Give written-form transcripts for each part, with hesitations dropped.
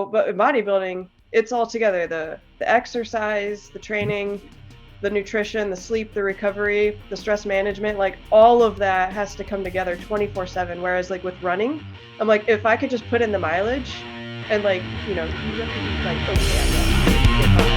But in bodybuilding, it's all together. The exercise, the training, the nutrition, the sleep, the recovery, the stress management, like all of that has to come together 24/7. Whereas like with running, I'm like, if I could just put in the mileage and like, you have to be like, okay, I get by.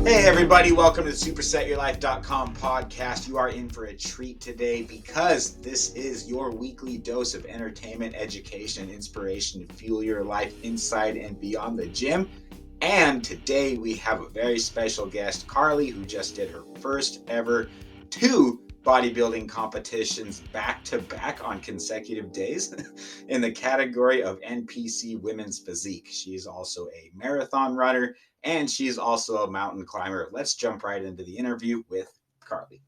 Hey everybody, welcome to the supersetyourlife.com podcast. You are in for a treat today because this is your weekly dose of entertainment, education, and inspiration to fuel your life inside and beyond the gym. And today we have a very special guest, Carly, who just did her first ever 2 bodybuilding competitions back-to-back on consecutive days in the category of NPC Women's Physique. She's also a marathon runner and she's also a mountain climber. Let's jump right into the interview with Carly.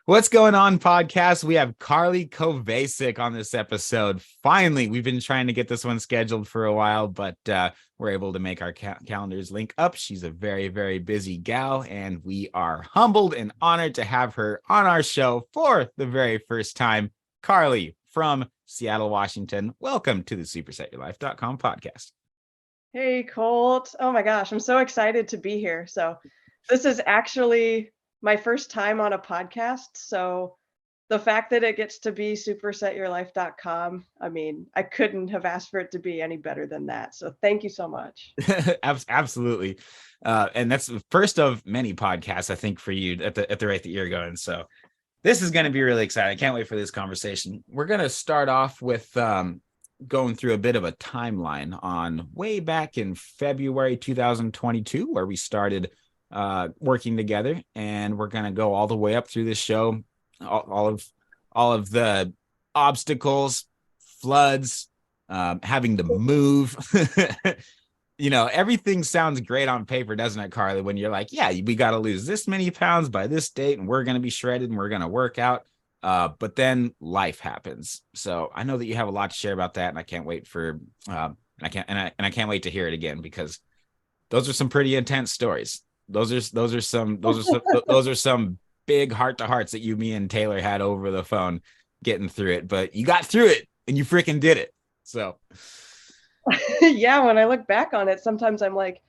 What's going on, podcast? We have Carly Kovacik on this episode. Finally, we've been trying to get this one scheduled for a while, but we're able to make our calendars link up. She's a very, very busy gal, and we are humbled and honored to have her on our show for the very first time. Carly from Seattle, Washington. Welcome to the supersetyourlife.com podcast. Hey, Colt. Oh my gosh, I'm so excited to be here. So this is actually my first time on a podcast. So the fact that it gets to be supersetyourlife.com, I mean, I couldn't have asked for it to be any better than that. So thank you so much. Absolutely. And that's the first of many podcasts, I think, for you at the rate that you're going. So this is going to be really exciting. I can't wait for this conversation. We're going to start off with going through a bit of a timeline on way back in February 2022, where we started working together, and we're going to go all the way up through this show, all of the obstacles, floods, having to move. Everything sounds great on paper, doesn't it, Carly? When you're like, yeah, we got to lose this many pounds by this date, and we're going to be shredded, and we're going to work out. But then life happens. So I know that you have a lot to share about that, and I can't wait for I can't wait to hear it again, because those are some pretty intense stories. Those are some big heart to hearts that me and Taylor had over the phone getting through it. But you got through it, and you freaking did it. So yeah, when I look back on it, sometimes I'm like,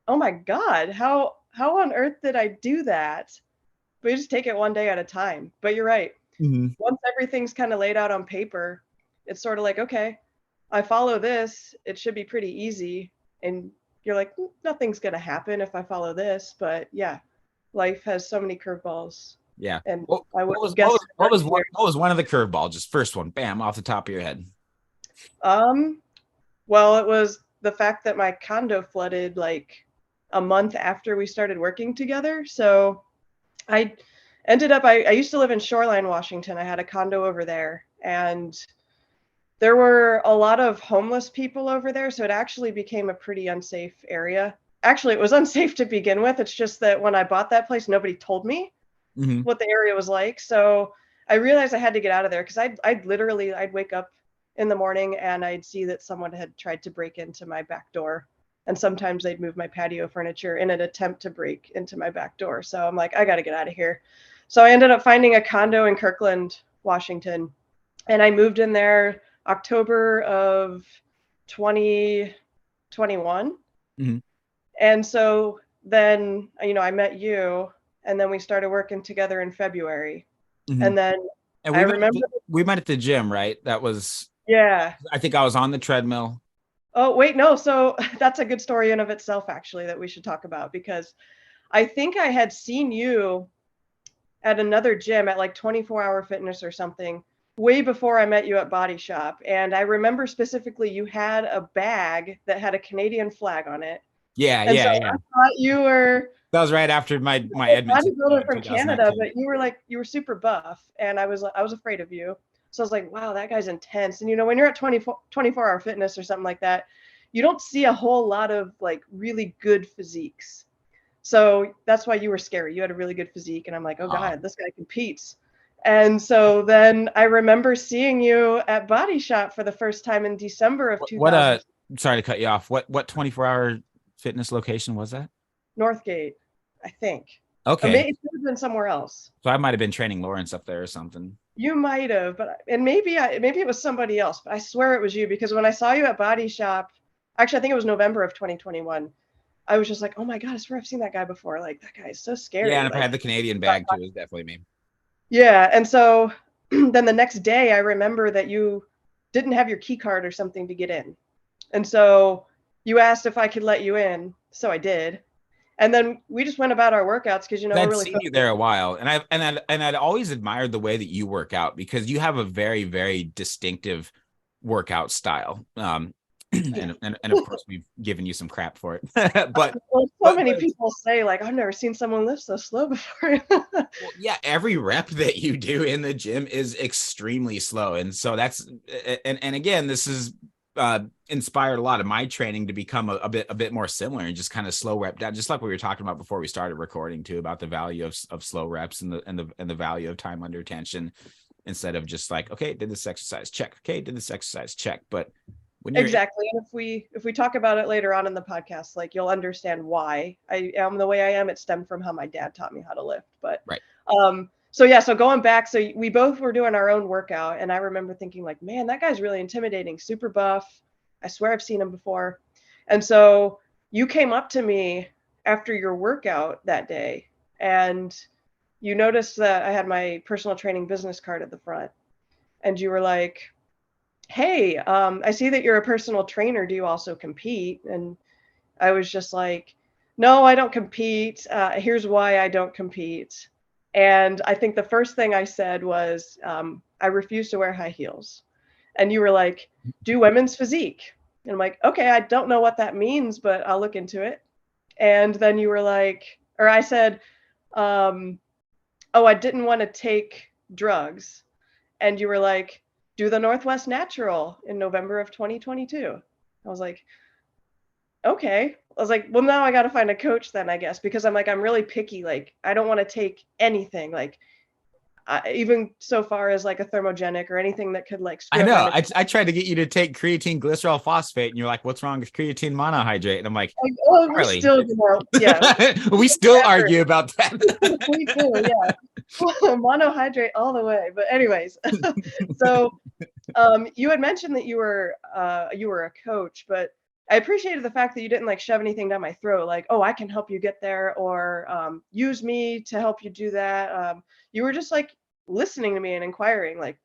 oh my God, how on earth did I do that? But you just take it one day at a time. But you're right. Mm-hmm. Once everything's kind of laid out on paper, it's sort of like, okay, I follow this, it should be pretty easy. And you're like, nothing's going to happen if I follow this. But yeah, life has so many curveballs. Yeah. And what was one of the curveballs? Just first one, bam, off the top of your head. Well, it was the fact that my condo flooded like a month after we started working together. So I ended up, I used to live in Shoreline, Washington. I had a condo over there, and there were a lot of homeless people over there. So it actually became a pretty unsafe area. Actually, it was unsafe to begin with. It's just that when I bought that place, nobody told me what the area was like. So I realized I had to get out of there, because I'd wake up in the morning and I'd see that someone had tried to break into my back door. And sometimes they'd move my patio furniture in an attempt to break into my back door. So I'm like, I got to get out of here. So I ended up finding a condo in Kirkland, Washington. And I moved in there October of 2021. Mm-hmm. And so then, I met you, and then we started working together in February. Mm-hmm. And then we met at the gym, right? That was, yeah. I think I was on the treadmill. Oh, wait, no. So that's a good story in of itself, actually, that we should talk about, because I think I had seen you at another gym at like 24 Hour Fitness or something way before I met you at Body Shop. And I remember specifically you had a bag that had a Canadian flag on it. Yeah. I thought you were... That was right after my Edmonton bodybuilder from Canada, but you were super buff, and I was afraid of you. So I was like, wow, that guy's intense. And, when you're at 24 Hour Fitness or something like that, you don't see a whole lot of like really good physiques. So that's why you were scary. You had a really good physique. And I'm like, oh God, this guy competes. And so then I remember seeing you at Body Shop for the first time in December of 2000. sorry to cut you off. What 24-hour fitness location was that? Northgate, I think. Okay. Or maybe it could have been somewhere else. So I might have been training Lawrence up there or something. You might have, and maybe it was somebody else, but I swear it was you, because when I saw you at Body Shop, actually I think it was November of 2021, I was just like, oh my God, I swear I've seen that guy before. Like, that guy is so scary. Yeah, and if like, I had the Canadian bag too, it was definitely me. Yeah, and so then the next day I remember that you didn't have your key card or something to get in. And so you asked if I could let you in, so I did. And then we just went about our workouts because, we're I'd really seen you there a while, and I'd always admired the way that you work out, because you have a very, very distinctive workout style. And of course we've given you some crap for it. But many people say, like, I've never seen someone lift so slow before. Well, yeah, every rep that you do in the gym is extremely slow, and so that's and again, this is inspired a lot of my training to become a bit more similar and just kind of slow rep down, just like we were talking about before we started recording too, about the value of slow reps and the value of time under tension, instead of just like, okay, did this exercise, check, okay, did this exercise, check. But when you're exactly, and if we talk about it later on in the podcast, like, you'll understand why I am the way I am. It stemmed from how my dad taught me how to lift. But right. So going back, so we both were doing our own workout, and I remember thinking, like, man, that guy's really intimidating, super buff. I swear I've seen him before. And so you came up to me after your workout that day, and you noticed that I had my personal training business card at the front, and you were like, hey, I see that you're a personal trainer. Do you also compete? And I was just like, no, I don't compete. Here's why I don't compete. And I think the first thing I said was, I refuse to wear high heels. And you were like, do women's physique. And I'm like, okay, I don't know what that means, but I'll look into it. And then you were like, or I said, oh, I didn't want to take drugs. And you were like, do the Northwest Natural in November of 2022. I was like, okay. I was like, well, now I got to find a coach then, I guess, because I'm really picky. Like, I don't want to take anything, like, even so far as like a thermogenic or anything that could like. I know. I tried to get you to take creatine glycerol phosphate, and you're like, what's wrong with creatine monohydrate? And I'm like, oh, we still, yeah. We still argue about that. We do, yeah. Monohydrate all the way. But anyways, so you had mentioned that you were a coach, but I appreciated the fact that you didn't like shove anything down my throat, like, oh, I can help you get there, or use me to help you do that. You were just like listening to me and inquiring, like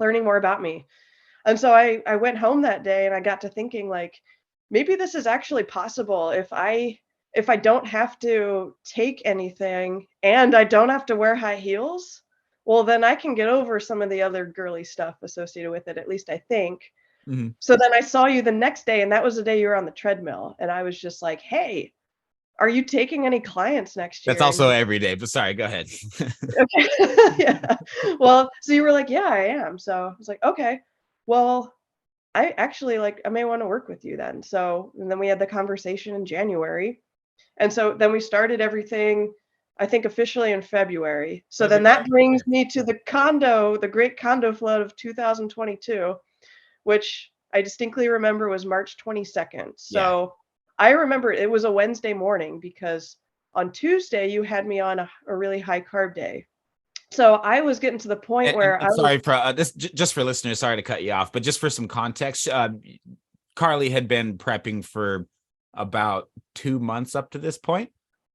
learning more about me. And so I went home that day and I got to thinking, like, maybe this is actually possible if I don't have to take anything and I don't have to wear high heels. Well, then I can get over some of the other girly stuff associated with it, at least I think. Mm-hmm. So then I saw you the next day, and that was the day you were on the treadmill. And I was just like, hey, are you taking any clients next year? That's also every day, but sorry, go ahead. Okay. Yeah. Well, so you were like, yeah, I am. So I was like, okay, well, I actually I may want to work with you then. So, and then we had the conversation in January. And so then we started everything, I think, officially in February. So then that brings me to the great condo flood of 2022, which I distinctly remember was March 22nd. So I remember it was a Wednesday morning, because on Tuesday you had me on a really high carb day. So I was getting to the point where sorry for this, just for listeners, sorry to cut you off, but just for some context, Carly had been prepping for about 2 months up to this point.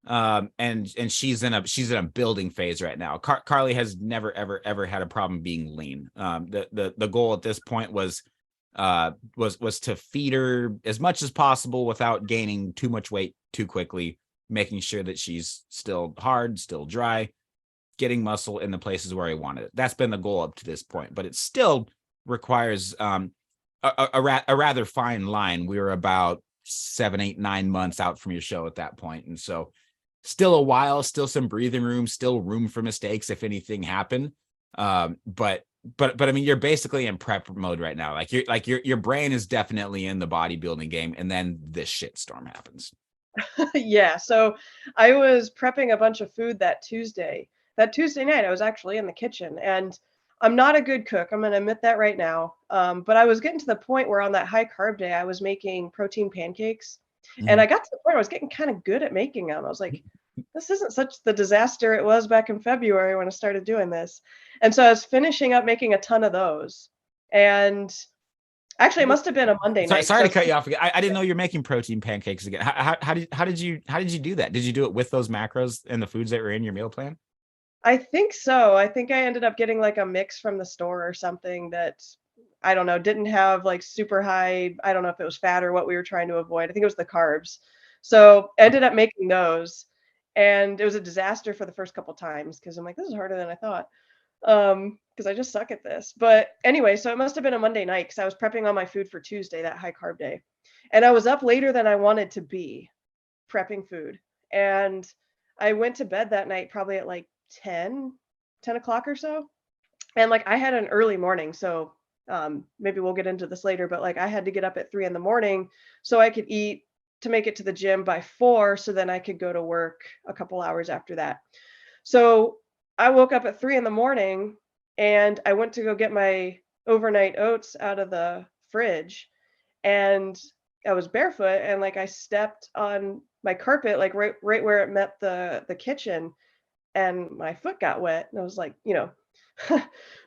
And she's in a building phase right now. Carly has never, ever had a problem being lean. The goal at this point was to feed her as much as possible without gaining too much weight too quickly, making sure that she's still hard, still dry, getting muscle in the places where I wanted it. That's been the goal up to this point, but it still requires a rather fine line. We were about 7, 8, 9 months out from your show at that point, and so still a while, still some breathing room, still room for mistakes if anything happened. But I mean, you're basically in prep mode right now. Like your brain is definitely in the bodybuilding game, and then this shitstorm happens. Yeah. So I was prepping a bunch of food that Tuesday night. I was actually in the kitchen, and I'm not a good cook. I'm going to admit that right now. But I was getting to the point where on that high carb day, I was making protein pancakes. And I got to the point where I was getting kind of good at making them. I was like, this isn't such the disaster it was back in February when I started doing this. And so I was finishing up making a ton of those. And actually, it must have been a Monday night. Sorry to cut you off again. I didn't know you're making protein pancakes again. How did you do that? Did you do it with those macros and the foods that were in your meal plan? I think so. I think I ended up getting like a mix from the store or something that I don't know, didn't have like super high. I don't know if it was fat or what we were trying to avoid. I think it was the carbs. So ended up making those. And it was a disaster for the first couple times because I'm like, this is harder than I thought. Because I just suck at this. But anyway, so it must have been a Monday night because I was prepping all my food for Tuesday, that high carb day. And I was up later than I wanted to be prepping food. And I went to bed that night probably at like 10 o'clock or so. And like I had an early morning. So maybe we'll get into this later, but like I had to get up at 3 a.m. so I could eat to make it to the gym by 4. So then I could go to work a couple hours after that. So I woke up at 3 a.m. and I went to go get my overnight oats out of the fridge, and I was barefoot and like I stepped on my carpet, like right where it met the kitchen, and my foot got wet. And I was like,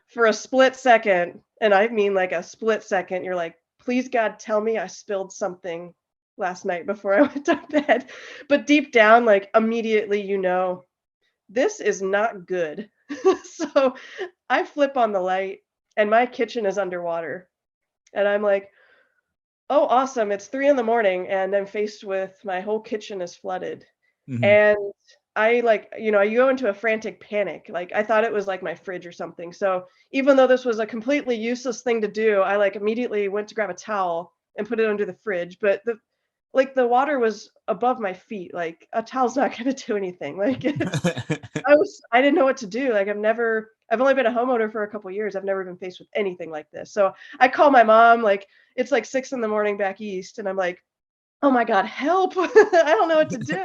for a split second, and I mean like a split second, you're like, please God, tell me I spilled something last night before I went to bed. But deep down, like immediately, this is not good. So I flip on the light and my kitchen is underwater. And I'm like, oh, awesome. It's 3 a.m. and I'm faced with my whole kitchen is flooded. Mm-hmm. And I like, I go into a frantic panic. Like I thought it was like my fridge or something. So even though this was a completely useless thing to do, I like immediately went to grab a towel and put it under the fridge. But the water was above my feet. Like a towel's not going to do anything. Like I didn't know what to do. Like I've only been a homeowner for a couple of years. I've never been faced with anything like this. So I call my mom, like it's like 6 a.m. back east. And I'm like, oh my God, help. I don't know what to do.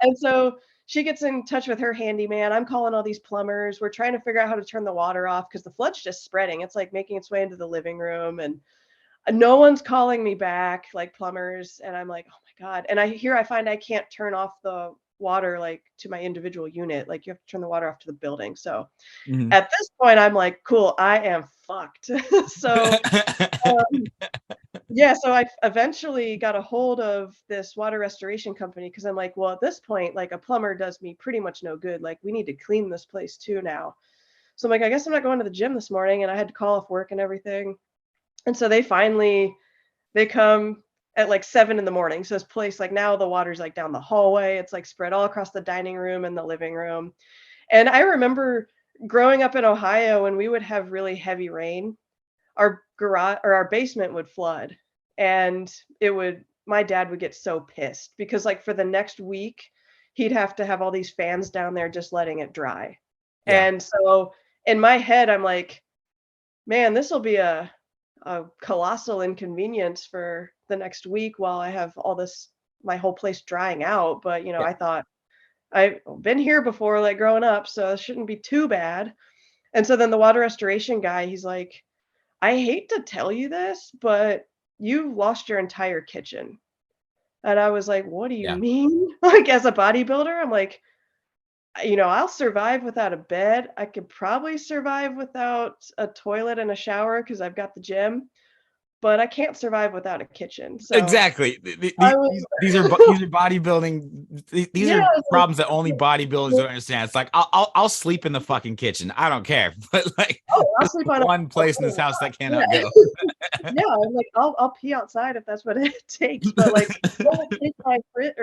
And so she gets in touch with her handyman. I'm calling all these plumbers. We're trying to figure out how to turn the water off because the flood's just spreading. It's like making its way into the living room, and no one's calling me back, like plumbers. And I'm like, oh my God. And I find I can't turn off the water like to my individual unit. Like you have to turn the water off to the building. So at this point, I'm like, cool, I am fucked. So yeah, so I eventually got a hold of this water restoration company because I'm like, well, at this point, like a plumber does me pretty much no good. Like we need to clean this place too now. So I'm like, I guess I'm not going to the gym this morning, and I had to call off work and everything. And so they come at like 7 a.m. So this place, like now the water's like down the hallway. It's like spread all across the dining room and the living room. And I remember growing up in Ohio when we would have really heavy rain, our garage or our basement would flood, and my dad would get so pissed because like for the next week he'd have to have all these fans down there just letting it dry. Yeah. And so in my head I'm like, man, this will be a colossal inconvenience for the next week while I have my whole place drying out. But yeah. I thought I've been here before, like growing up, so it shouldn't be too bad. And so then the water restoration guy, he's like, I hate to tell you this, but you've lost your entire kitchen. And I was like, what do you mean? Like as a bodybuilder, I'm like, I'll survive without a bed. I could probably survive without a toilet and a shower because I've got the gym, but I can't survive without a kitchen. So exactly. These are bodybuilding. These are problems that only bodybuilders don't understand. It's like I'll sleep in the fucking kitchen. I don't care. But like, I'll sleep on one place in this house that cannot go. Yeah, I'm like I'll pee outside if that's what it takes. But like,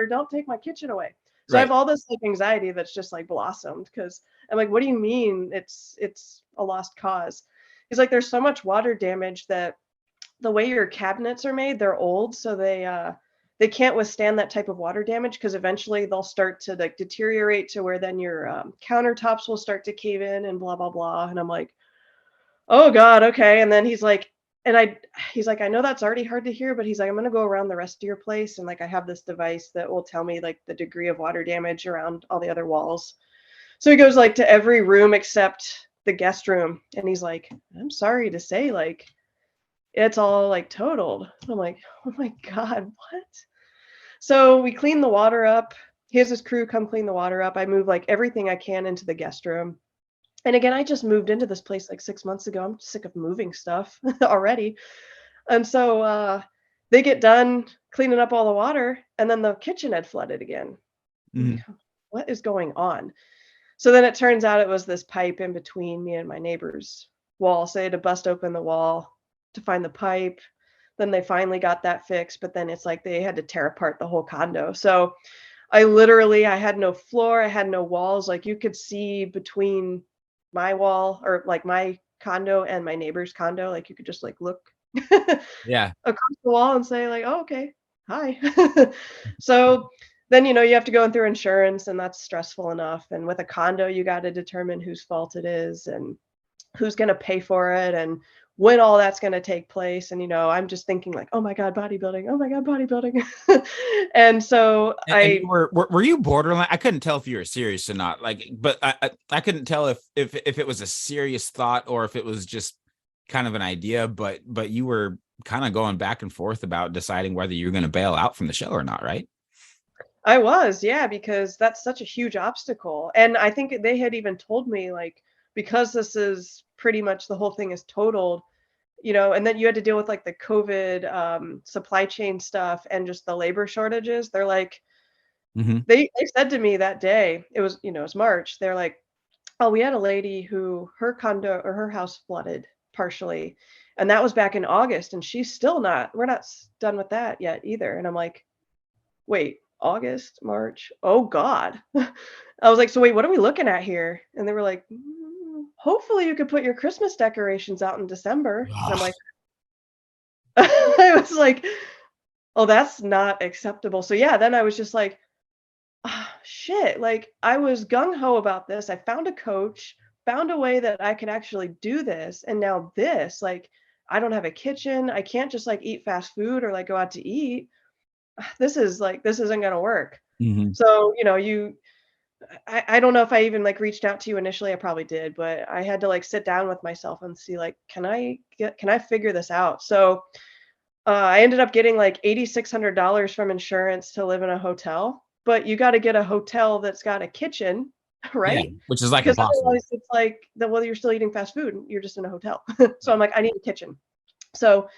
don't take my kitchen away. So I have all this like anxiety that's just like blossomed because I'm like, what do you mean it's a lost cause? He's like, there's so much water damage that the way your cabinets are made, they're old, so they can't withstand that type of water damage because eventually they'll start to like deteriorate to where then your countertops will start to cave in and blah blah blah. And I'm like, oh God, okay. And then he's like, I know that's already hard to hear, but he's like, I'm gonna go around the rest of your place, and like I have this device that will tell me like the degree of water damage around all the other walls. So he goes like to every room except the guest room, and he's like, I'm sorry to say, like, it's all like totaled. I'm like, oh my God, what? So we clean the water up. He has his crew come clean the water up. I move like everything I can into the guest room. And again, I just moved into this place like 6 months ago. I'm sick of moving stuff already. And so they get done cleaning up all the water, and then the kitchen had flooded again. What is going on? So then it turns out it was this pipe in between me and my neighbor's wall. So they had to bust open the wall to find the pipe. Then they finally got that fixed, but then it's like they had to tear apart the whole condo. So I had no floor, I had no walls. Like you could see between my wall, or like my condo and my neighbor's condo, like you could just like look Yeah. across the wall and say like, oh, okay, hi. So then, you have to go through insurance, and that's stressful enough. And with a condo, you got to determine whose fault it is and who's going to pay for it and when all that's going to take place. And, I'm just thinking like, oh my God, bodybuilding. Oh my God, bodybuilding. And so and you were you borderline? I couldn't tell if you were serious or not. Like, but I couldn't tell if it was a serious thought or if it was just kind of an idea, but you were kind of going back and forth about deciding whether you're going to bail out from the show or not, right? I was, yeah, because that's such a huge obstacle. And I think they had even told me, like, because this is pretty much the whole thing is totaled, and then you had to deal with like the COVID supply chain stuff and just the labor shortages. They're like, they said to me that day, it was, it was March. They're like, oh, we had a lady who her condo or her house flooded partially. And that was back in August. And we're not done with that yet either. And I'm like, wait, August, March, oh God. I was like, so wait, what are we looking at here? And they were like, hopefully you could put your Christmas decorations out in December. And I'm like, I was like, oh, that's not acceptable. So yeah, then I was just like, shit, like I was gung-ho about this. I found a coach, found a way that I could actually do this. And now this, like, I don't have a kitchen. I can't just like eat fast food or like go out to eat. This isn't going to work. So, I don't know if I even like reached out to you initially. I probably did, but I had to like sit down with myself and see like, can I figure this out? So I ended up getting like $8,600 from insurance to live in a hotel, but you got to get a hotel that's got a kitchen, right? Yeah, which is like Because impossible. otherwise it's like well, you're still eating fast food. You're just in a hotel. So I'm like, I need a kitchen. So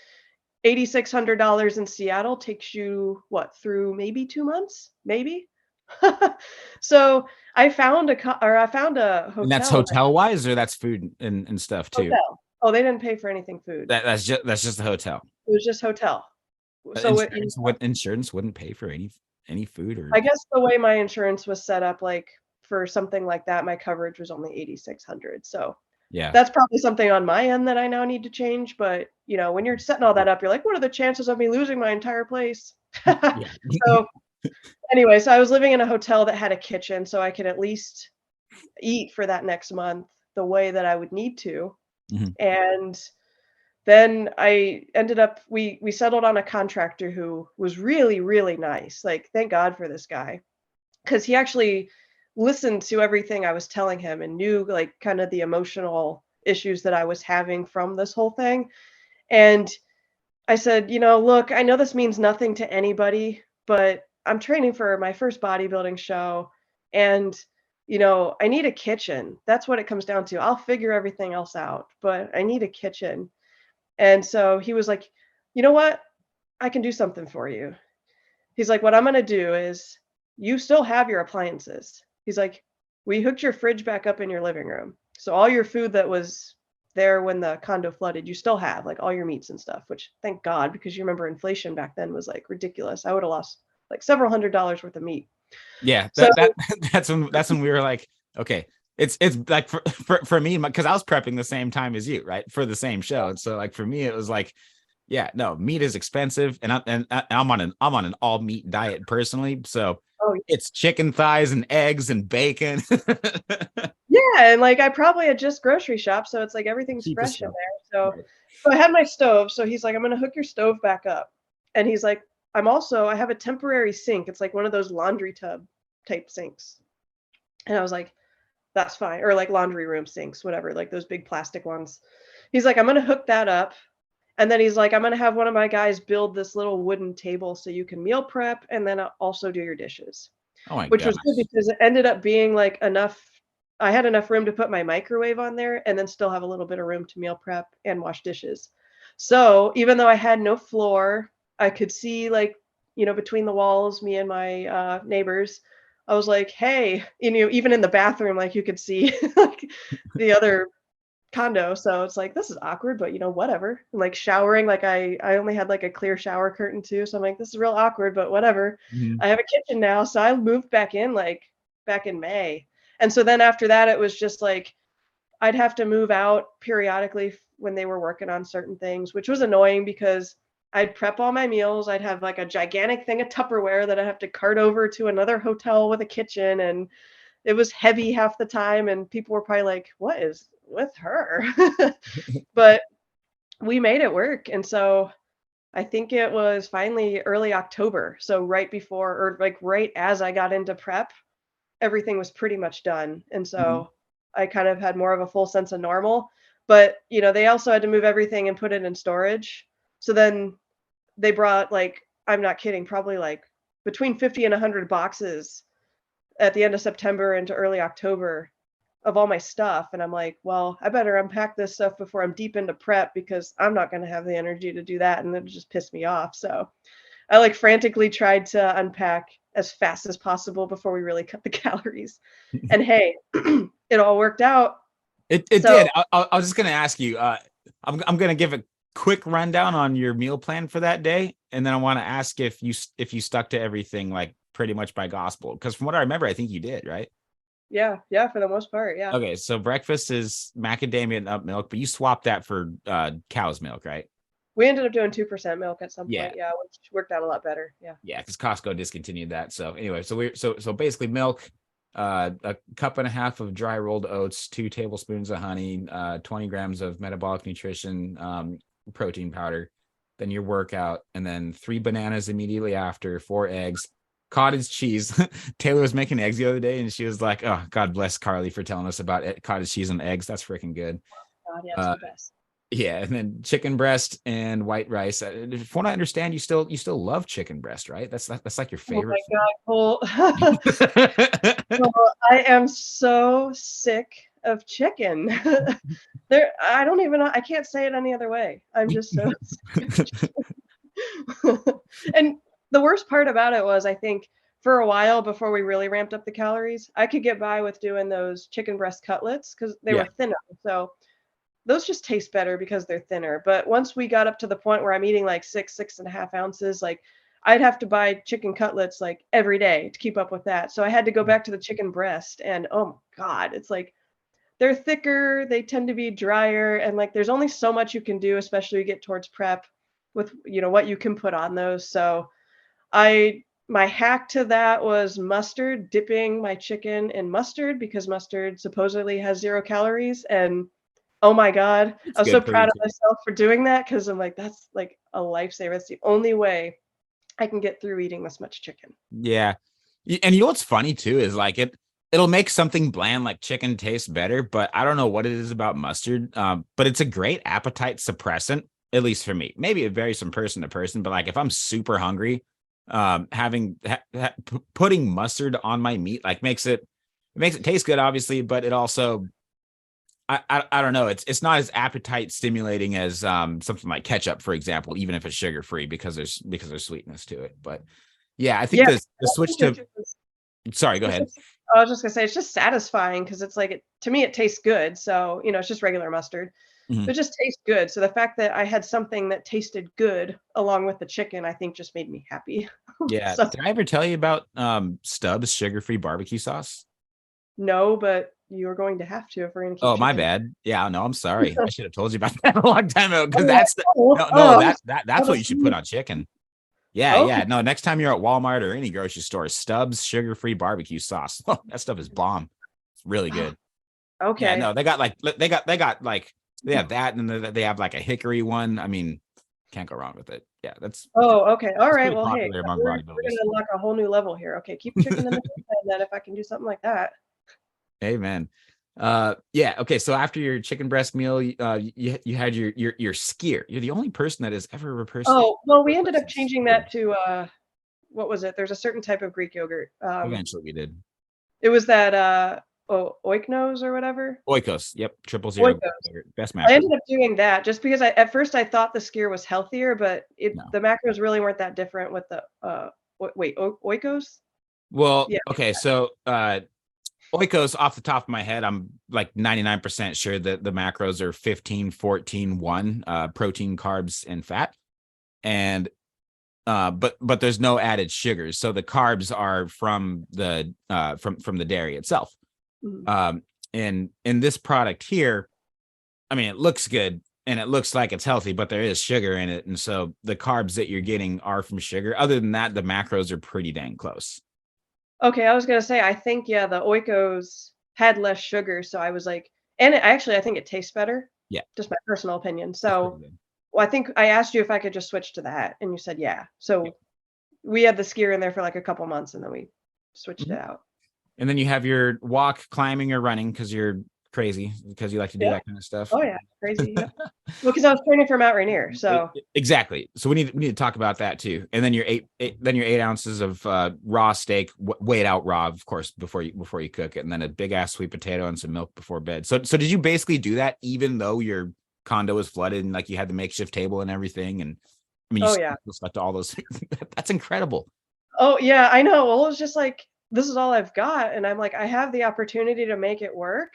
$8,600 in Seattle takes you through maybe 2 months, maybe. So I found a hotel. And that's hotel wise, or that's food and stuff too. Hotel. Oh, they didn't pay for anything food. That's just the hotel. It was just hotel. So insurance wouldn't pay for any food, or I guess the way my insurance was set up, like for something like that, my coverage was only $8,600. So yeah, that's probably something on my end that I now need to change. But when you're setting all that up, you're like, what are the chances of me losing my entire place? So anyway, so I was living in a hotel that had a kitchen, so I could at least eat for that next month the way that I would need to. And then I ended up, we settled on a contractor who was really, really nice. Like, thank God for this guy, because he actually listened to everything I was telling him and knew like kind of the emotional issues that I was having from this whole thing. And I said, look, I know this means nothing to anybody, but I'm training for my first bodybuilding show, and I need a kitchen. That's what it comes down to. I'll figure everything else out, but I need a kitchen. And so he was like, you know what? I can do something for you. He's like, what I'm going to do is, you still have your appliances. He's like, we hooked your fridge back up in your living room. So all your food that was there when the condo flooded, you still have like all your meats and stuff, which thank God, because you remember inflation back then was like ridiculous. I would have lost like several $100s worth of meat. Yeah. That's when we were like, okay, it's like for me, because I was prepping the same time as you, right, for the same show. And so like for me, it was like, yeah, no, meat is expensive, and I'm on an all meat diet personally. So it's chicken thighs and eggs and bacon. Yeah, and like I probably had just grocery shopped, so it's like everything's fresh in there. So I had my stove. So he's like, I'm gonna hook your stove back up, and he's like, I have a temporary sink. It's like one of those laundry tub type sinks. And I was like, that's fine. Or like laundry room sinks, whatever, like those big plastic ones. He's like, I'm going to hook that up. And then he's like, I'm going to have one of my guys build this little wooden table so you can meal prep and then also do your dishes, Oh my which gosh. was good because it ended up being like enough. I had enough room to put my microwave on there and then still have a little bit of room to meal prep and wash dishes. So even though I had no floor, I could see like, between the walls, me and my neighbors. I was like, hey, even in the bathroom, like you could see like the other condo. So it's like, this is awkward, but whatever. And like showering, like I only had like a clear shower curtain too. So I'm like, this is real awkward, but whatever. Mhm. I have a kitchen now. So I moved back in like back in May. And so then after that, it was just like, I'd have to move out periodically when they were working on certain things, which was annoying because I'd prep all my meals. I'd have like a gigantic thing of Tupperware that I have to cart over to another hotel with a kitchen. And it was heavy half the time. And people were probably like, what is with her? But we made it work. And so I think it was finally early October. So right before, or like right as I got into prep, everything was pretty much done. And Mhm. so I kind of had more of a full sense of normal. But, they also had to move everything and put it in storage. So then they brought like, I'm not kidding, probably like between 50 and 100 boxes at the end of September into early October of all my stuff. And I'm like, well, I better unpack this stuff before I'm deep into prep because I'm not going to have the energy to do that. And it just pissed me off. So I like frantically tried to unpack as fast as possible before we really cut the calories. And hey, it all worked out. It So did. I was just gonna ask you. I'm gonna give a quick rundown on your meal plan for that day, and then I want to ask if you stuck to everything like pretty much by gospel. Because from what I remember, I think you did, right? yeah, for the most part, yeah. Okay, so breakfast is macadamia nut milk, but you swapped that for cow's milk, right? We ended up doing 2% milk at some Yeah, point, yeah, which worked out a lot better. Yeah. yeah, because Costco discontinued that. So anyway, so basically milk, a cup and a half of dry rolled oats, 2 tablespoons of honey, 20 grams of metabolic nutrition, protein powder, then your workout, and then 3 bananas immediately after, 4 eggs, cottage cheese. Taylor was making eggs the other day, and she was like, "Oh, God bless Carly for telling us about it. Cottage cheese and eggs. That's freaking good." God, yeah, it's Uh, the best. yeah, and then chicken breast and white rice. From what I understand, you still love chicken breast, right? That's like your Oh favorite my God, Cole. food. Well, I am so sick of chicken. I don't even know. I can't say it any other way. I'm just so sick of chicken. And the worst part about it was, I think for a while before we really ramped up the calories, I could get by with doing those chicken breast cutlets because they Yeah. were thinner. So those just taste better because they're thinner. But once we got up to the point where I'm eating like 6.5 ounces, like I'd have to buy chicken cutlets like every day to keep up with that. So I had to go back to the chicken breast, and oh my God, it's like they're thicker, they tend to be drier, and like there's only so much you can do, especially you get towards prep with what you can put on those. So my hack to that was mustard, dipping my chicken in mustard because mustard supposedly has 0 calories. And oh my God, It's I was so good for you proud of too. myself for doing that because I'm like, that's like a lifesaver. That's the only way I can get through eating this much chicken. Yeah. And you know what's funny too is like it'll make something bland like chicken taste better, but I don't know what it is about mustard. But it's a great appetite suppressant, at least for me. Maybe it varies from person to person, but like if I'm super hungry, putting mustard on my meat like makes it taste good, obviously, but it also I don't know. It's not as appetite stimulating as something like ketchup, for example, even if it's sugar free because there's sweetness to it. But yeah, I think Yeah, the I switch think to sorry, go it's ahead. just I was just gonna say it's just satisfying because it's like to me it tastes good. So, it's just regular mustard. Mhm. It just tastes good. So the fact that I had something that tasted good along with the chicken, I think just made me happy. Yeah. So Did I ever tell you about Stubbs sugar free barbecue sauce? no, but you're going to have to if we're gonna keep Oh, my chicken. bad. Yeah, no, I'm sorry. I should have told you about that a long time ago because I'm like, that's the oh, no, oh, that's what you should put oh, on chicken. Yeah, okay. yeah. No, next time you're at Walmart or any grocery store, Stubbs sugar-free barbecue sauce. Oh, that stuff is bomb. It's really good. Yeah, Okay. no, they have that, and then they have like a hickory one. I mean, can't go wrong with it. Yeah, Oh, okay. All it's right. pretty Well, hey, popular among we're bodybuilders. gonna unlock a whole new level here. Okay, keep chicken in the meantime then if I can do something like that. Amen. Yeah. Okay. So after your chicken breast meal, you had your skier. You're the only person that has ever reversed. Oh, well, we ended up changing that to what was it? There's a certain type of Greek yogurt. Eventually we did. It was that oikos or whatever. Oikos. Yep. 000. Oikos. Best I macro. ended up doing that just because at first I thought the skier was healthier, but No. the macros really weren't that different with the oikos. Well, Yeah. okay. So Oikos, off the top of my head, I'm like 99% sure that the macros are 15, 14, 1, protein, carbs, and fat. And but there's no added sugars. So the carbs are from the dairy itself. Mm-hmm. In this product here, I mean, it looks good and it looks like it's healthy, but there is sugar in it. And so the carbs that you're getting are from sugar. Other than that, the macros are pretty dang close. Okay, I was gonna say, I think, yeah, the Oikos had less sugar, so I was like, and I think it tastes better. Yeah. Just my personal opinion. So, well, I think I asked you if I could just switch to that, and you said, yeah. So we had the skier in there for like a couple months, and then we switched it out. And then you have your walk, climbing, or running because you're crazy, because you like to do that kind of stuff. Oh yeah, crazy. Yep. Well, because I was training for Mount Rainier, so exactly. So we need to talk about that too. And then your 8 ounces of raw steak, weighed out raw, of course, before you cook it, and then a big ass sweet potato and some milk before bed. So did you basically do that even though your condo was flooded and like you had the makeshift table and everything? And I mean, you slept all those things. That's incredible. Oh yeah, I know. Well, it was just like, this is all I've got, and I'm like, I have the opportunity to make it work,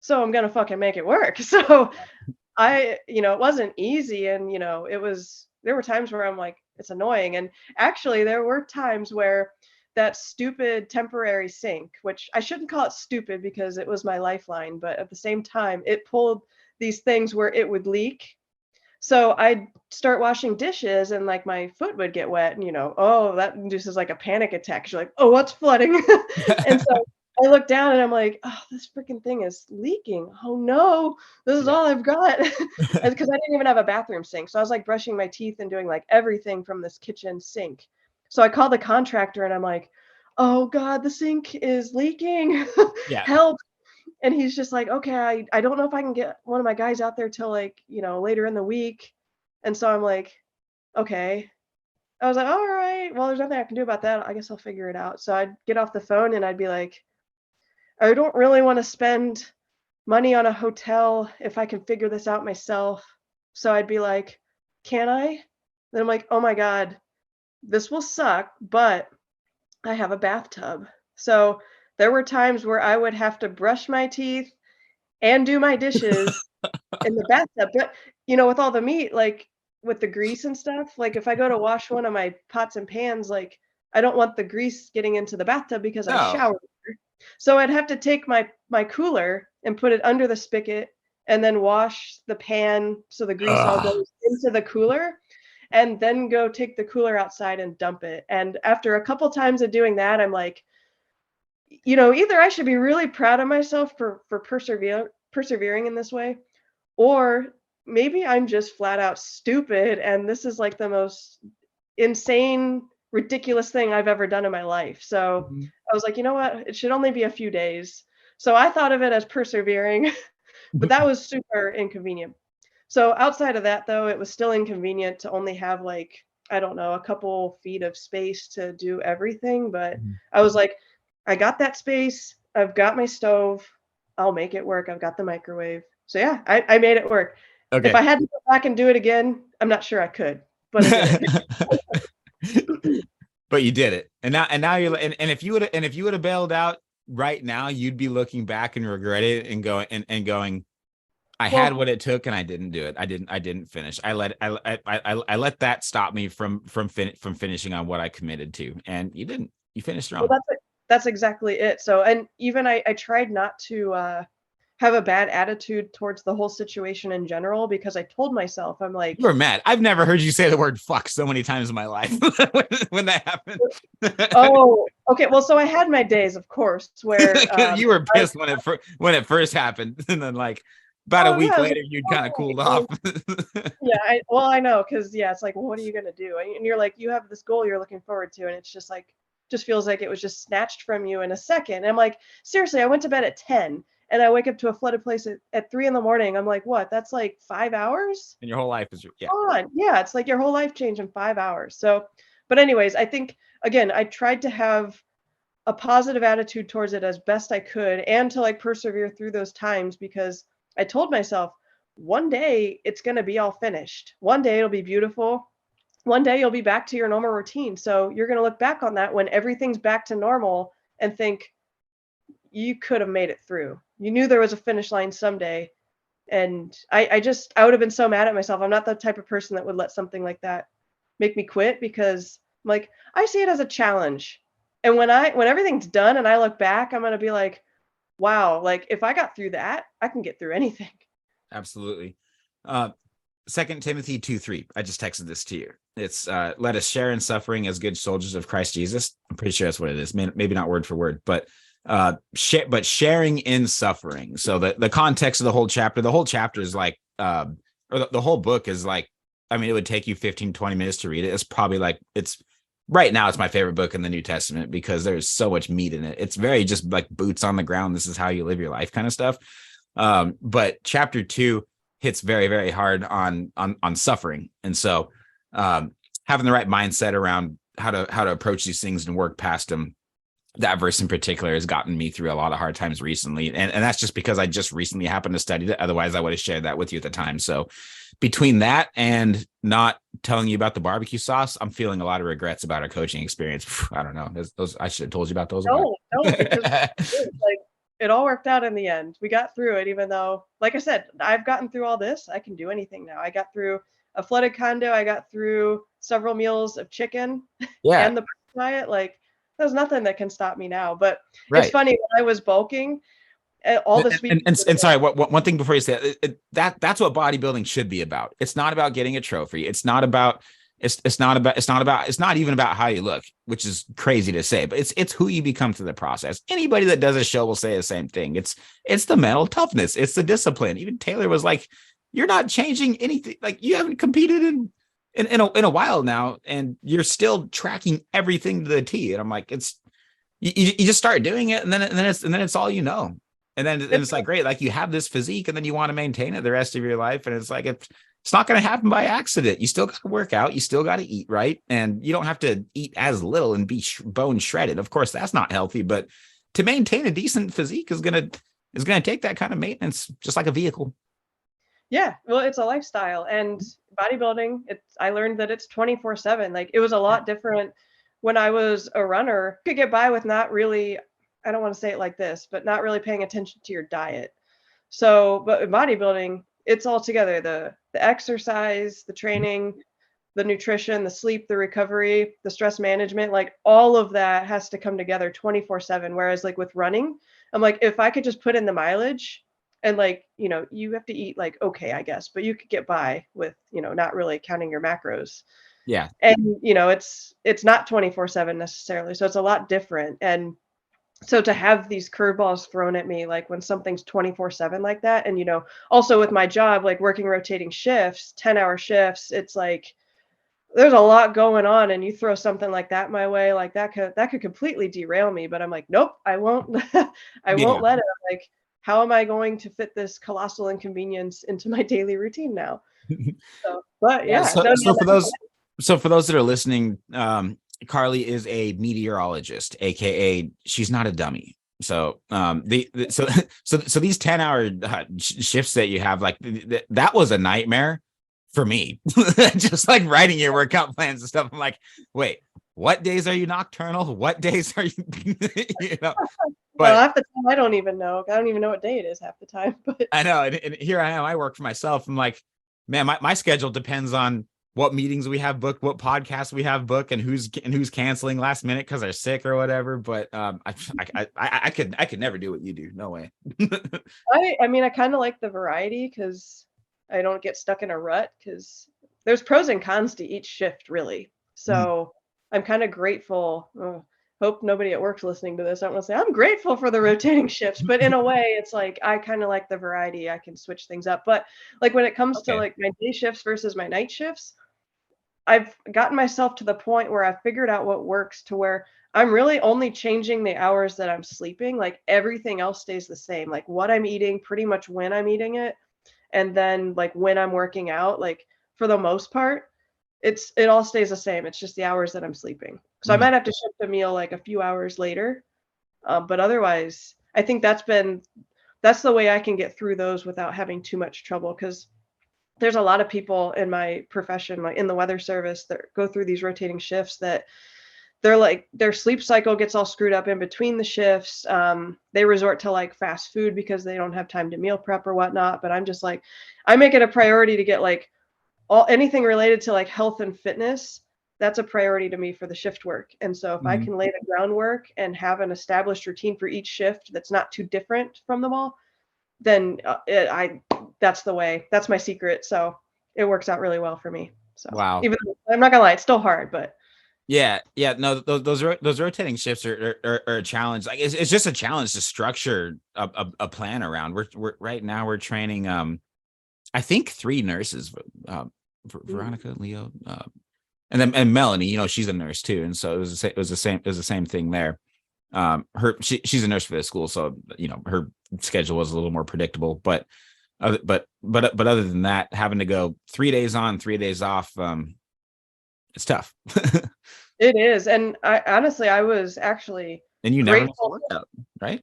so I'm gonna fucking make it work. So it wasn't easy, and there were times where I'm like, it's annoying. And actually there were times where that stupid temporary sink, which I shouldn't call it stupid because it was my lifeline, but at the same time it pulled these things where it would leak. So I'd start washing dishes and like my foot would get wet, and that induces like a panic attack. You're like, oh, what's flooding? And so I look down and I'm like, oh, this freaking thing is leaking. Oh no, this is all I've got. And because I didn't even have a bathroom sink. So I was like brushing my teeth and doing like everything from this kitchen sink. So I called the contractor and I'm like, oh God, the sink is leaking. Help. And he's just like, okay, I don't know if I can get one of my guys out there till like, later in the week. And so I'm like, okay. I was like, all right, well, there's nothing I can do about that. I guess I'll figure it out. So I'd get off the phone and I'd be like, I don't really want to spend money on a hotel if I can figure this out myself. So I'd be like, can I? Then I'm like, oh my God, this will suck, but I have a bathtub. So there were times where I would have to brush my teeth and do my dishes in the bathtub. But, with all the meat, like with the grease and stuff, like if I go to wash one of my pots and pans, like I don't want the grease getting into the bathtub because I showered. So I'd have to take my cooler and put it under the spigot and then wash the pan so the grease all goes into the cooler, and then go take the cooler outside and dump it. And after a couple times of doing that, I'm like, either I should be really proud of myself for persevering in this way, or maybe I'm just flat out stupid and this is like the most insane, ridiculous thing I've ever done in my life. So I was like, you know what? It should only be a few days. So I thought of it as persevering, but that was super inconvenient. So outside of that, though, it was still inconvenient to only have like, I don't know, a couple feet of space to do everything. But I was like, I got that space. I've got my stove. I'll make it work. I've got the microwave. So yeah, I made it work. Okay. If I had to go back and do it again, I'm not sure I could, but I did. But you did it. And now you're and if you would have bailed out right now, you'd be looking back and regret it and going, I had what it took and I didn't do it. I didn't finish. I let that stop me from finishing on what I committed to. And you didn't. You finished strong. Well, that's exactly it. So, and even I tried not to have a bad attitude towards the whole situation in general, because I told myself, I'm like, you were mad. I've never heard you say the word fuck so many times in my life when that happened. Oh, okay. Well, so I had my days, of course, where you were pissed when it first happened, and then like about a week later, you'd kind of cooled off. Yeah, I know, because it's like, well, what are you gonna do? And you're like, you have this goal you're looking forward to, and it's just like, just feels like it was just snatched from you in a second. And I'm like, seriously, I went to bed at 10 and I wake up to a flooded place at 3 a.m. I'm like, what? That's like 5 hours? And your whole life is, yeah. Yeah, it's like your whole life changed in 5 hours. So, but anyways, I think, again, I tried to have a positive attitude towards it as best I could and to like persevere through those times, because I told myself one day it's going to be all finished. One day it'll be beautiful. One day you'll be back to your normal routine. So you're going to look back on that when everything's back to normal and think you could have made it through. You knew there was a finish line someday. And I would have been so mad at myself. I'm not the type of person that would let something like that make me quit, because like, I see it as a challenge. And when everything's done and I look back, I'm going to be like, wow, like if I got through that, I can get through anything. Absolutely. 2 Timothy 2:3. I just texted this to you. It's let us share in suffering as good soldiers of Christ Jesus. I'm pretty sure that's what it is. Maybe not word for word, but sharing in suffering. So the context of the whole chapter is like, or the whole book is like, I mean, it would take you 15-20 minutes to read it. It's probably like, it's right now, it's my favorite book in the New Testament because there's so much meat in it. It's very just like boots on the ground. This is how you live your life kind of stuff. But chapter 2 hits very, very hard on suffering. And so having the right mindset around how to approach these things and work past them, that verse in particular has gotten me through a lot of hard times recently. And that's just because I just recently happened to study it. Otherwise, I would have shared that with you at the time. So between that and not telling you about the barbecue sauce, I'm feeling a lot of regrets about our coaching experience. I don't know. Those I should have told you about those. No, because like it all worked out in the end. We got through it, even though, like I said, I've gotten through all this. I can do anything now. I got through a flooded condo. I got through several meals of chicken and the diet. Like, there's nothing that can stop me now. But It's funny, when I was bulking all this week. And sorry, one thing before you say that's what bodybuilding should be about. It's not about getting a trophy. It's not even about how you look, which is crazy to say, but it's who you become through the process. Anybody that does a show will say the same thing. It's the mental toughness. It's the discipline. Even Taylor was like, you're not changing anything. Like, you haven't competed in a while now, and you're still tracking everything to the T. And I'm like, you just start doing it, and then it's all you know. And then it's like, great, like you have this physique, and then you want to maintain it the rest of your life. And it's like, it's not going to happen by accident. You still got to work out. You still got to eat right. And you don't have to eat as little and be bone shredded. Of course, that's not healthy, but to maintain a decent physique is going to take that kind of maintenance, just like a vehicle. Yeah, well, it's a lifestyle, and bodybuilding, I learned that it's 24/7. Like, it was a lot different when I was a runner. You could get by with not really, I don't want to say it like this, but not really paying attention to your diet. So, but in bodybuilding, it's all together. The exercise, the training, the nutrition, the sleep, the recovery, the stress management, like all of that has to come together 24/7. Whereas like with running, I'm like, if I could just put in the mileage, and like, you have to eat like, okay, I guess, but you could get by with, not really counting your macros. Yeah. And, it's not 24/7 necessarily. So it's a lot different. And so to have these curveballs thrown at me, like when something's 24/7 like that, and, also with my job, like working rotating shifts, 10-hour shifts, it's like, there's a lot going on, and you throw something like that my way, like that could completely derail me. But I'm like, nope, I won't, won't let it. I'm like, how am I going to fit this colossal inconvenience into my daily routine now? So, but yeah. So for those that are listening, Carly is a meteorologist, aka she's not a dummy. So so these 10-hour shifts that you have, like that was a nightmare for me. Just like writing your workout plans and stuff. I'm like, wait, what days are you nocturnal? What days are you? But well, half the time I don't even know. I don't even know what day it is half the time. But I know, and here I am. I work for myself. I'm like, man, my schedule depends on what meetings we have booked, what podcasts we have booked, and who's canceling last minute because they're sick or whatever. But I could never do what you do. No way. I mean, I kind of like the variety because I don't get stuck in a rut, because there's pros and cons to each shift, really. So I'm kind of grateful. Hope nobody at work's listening to this. I don't want to say I'm grateful for the rotating shifts, but in a way, it's like I kind of like the variety. I can switch things up. But like when it comes to like my day shifts versus my night shifts, I've gotten myself to the point where I've figured out what works, to where I'm really only changing the hours that I'm sleeping. Like everything else stays the same. Like what I'm eating, pretty much when I'm eating it, and then like when I'm working out, like for the most part, it all stays the same. It's just the hours that I'm sleeping. So I might have to shift a meal like a few hours later. But otherwise, I think that's the way I can get through those without having too much trouble, because there's a lot of people in my profession, like in the weather service, that go through these rotating shifts, that they're like, their sleep cycle gets all screwed up in between the shifts. They resort to like fast food because they don't have time to meal prep or whatnot. But I'm just like, I make it a priority to get like anything related to like health and fitness. That's a priority to me for the shift work. And so if I can lay the groundwork and have an established routine for each shift that's not too different from them all, then that's the way. That's my secret. So it works out really well for me. So Wow. even though, I'm not gonna lie, it's still hard, but Yeah. No, those rotating shifts are a challenge. Like it's just a challenge to structure a plan around. We're right now we're training I think 3 nurses, Veronica, Leo, and Melanie. You know, she's a nurse too, and so it was the same thing there. She's a nurse for the school, so you know her schedule was a little more predictable. But other than that, having to go 3 days on, 3 days off, it's tough. it is. And I honestly, I was actually And you never miss a grateful. workout, right?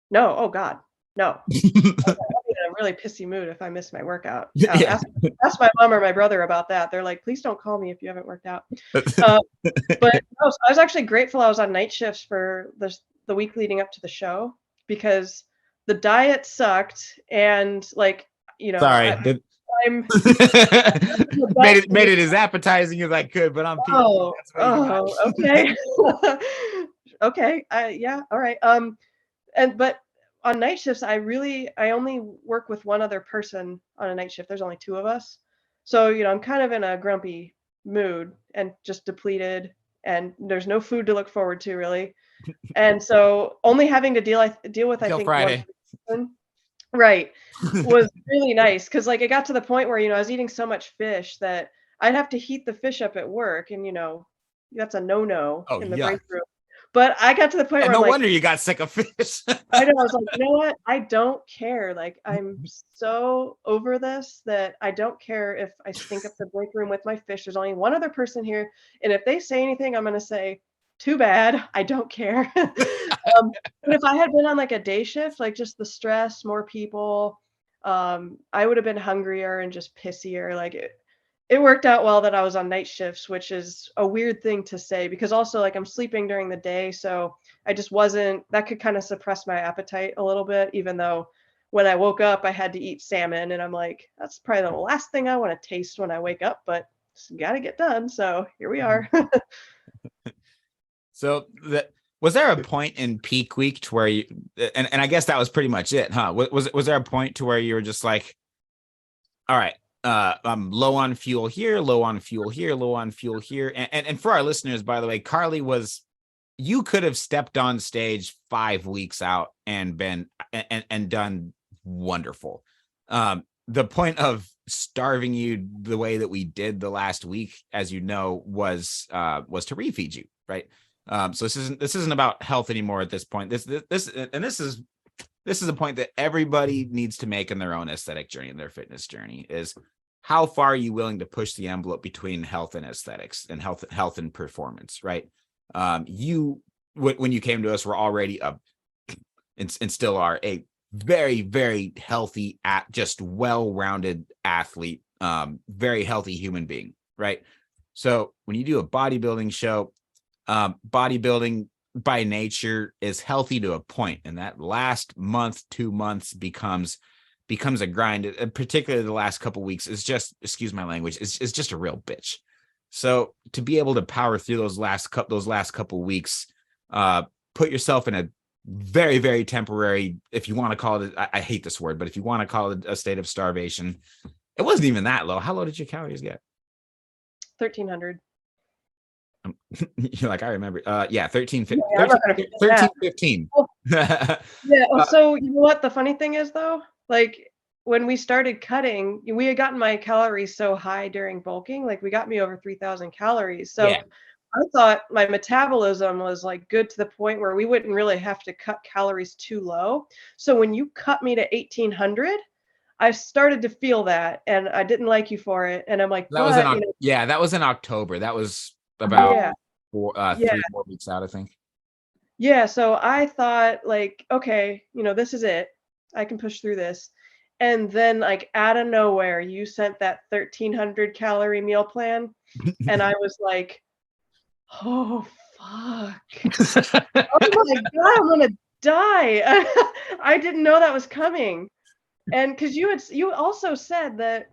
No, oh God, no. I'll be in a really pissy mood if I miss my workout. Yeah. Ask my mom or my brother about that. They're like, please don't call me if you haven't worked out. But no, so I was actually grateful I was on night shifts for the week leading up to the show, because the diet sucked, and like, you know, Sorry. I'm made it as appetizing as I could, but I'm okay. Okay. Yeah, all right. But on night shifts, I only work with one other person on a night shift. There's only 2 of us. So, you know, I'm kind of in a grumpy mood and just depleted, and there's no food to look forward to really. And so only having to deal with, I think, Friday. one person, right, was really nice, because like it got to the point where, you know, I was eating so much fish that I'd have to heat the fish up at work, and you know, that's a no-no in the break room. But I got to the point where no I'm wonder you got sick of fish. I know. I was like, you know what? I don't care. Like, I'm so over this that I don't care if I stink up the break room with my fish. There's only one other person here, and if they say anything, I'm gonna say, "Too bad. I don't care." But if I had been on like a day shift, like just the stress, more people, I would have been hungrier and just pissier. Like it worked out well that I was on night shifts, which is a weird thing to say, because also like I'm sleeping during the day. So I just wasn't, that could kind of suppress my appetite a little bit, even though when I woke up, I had to eat salmon, and I'm like, that's probably the last thing I want to taste when I wake up, but it's got to get done. So here we are. So was there a point in peak week to where you, and I guess that was pretty much it, huh? Was there a point to where you were just like, all right, I'm low on fuel here, low on fuel here, low on fuel here. And for our listeners, by the way, Carly you could have stepped on stage 5 weeks out and been and done wonderful. The point of starving you the way that we did the last week, as you know, was to refeed you, right? So this isn't about health anymore at this point. This is a point that everybody needs to make in their own aesthetic journey, in their fitness journey, is how far are you willing to push the envelope between health and aesthetics, and health and performance, right? When you came to us, were already and still are a very, very healthy, just well-rounded athlete, very healthy human being, right? So when you do a bodybuilding show, bodybuilding by nature is healthy to a point, and that last month, 2 months becomes a grind, and particularly the last couple of weeks is just, excuse my language, it's just a real bitch. So to be able to power through those last couple of weeks, put yourself in a very, very temporary, if you want to call it, I hate this word, but if you want to call it a state of starvation, it wasn't even that low. How low did your calories get? 1,300. You're like, I remember. 13, 15. Yeah. So you know what the funny thing is though? Like when we started cutting, we had gotten my calories so high during bulking, like we got me over 3,000 calories. So Yeah. I thought my metabolism was like good to the point where we wouldn't really have to cut calories too low. So when you cut me to 1,800, I started to feel that, and I didn't like you for it. And I'm like, That was but you know, yeah, that was in October. That was about yeah, yeah, 3-4 weeks out, I think. yeah. So I thought like, okay, you know, this is it. I can push through this. And then like out of nowhere, you sent that 1,300 calorie meal plan, and I was like, oh fuck. Oh my God, I'm gonna die. I didn't know that was coming. And because you also said that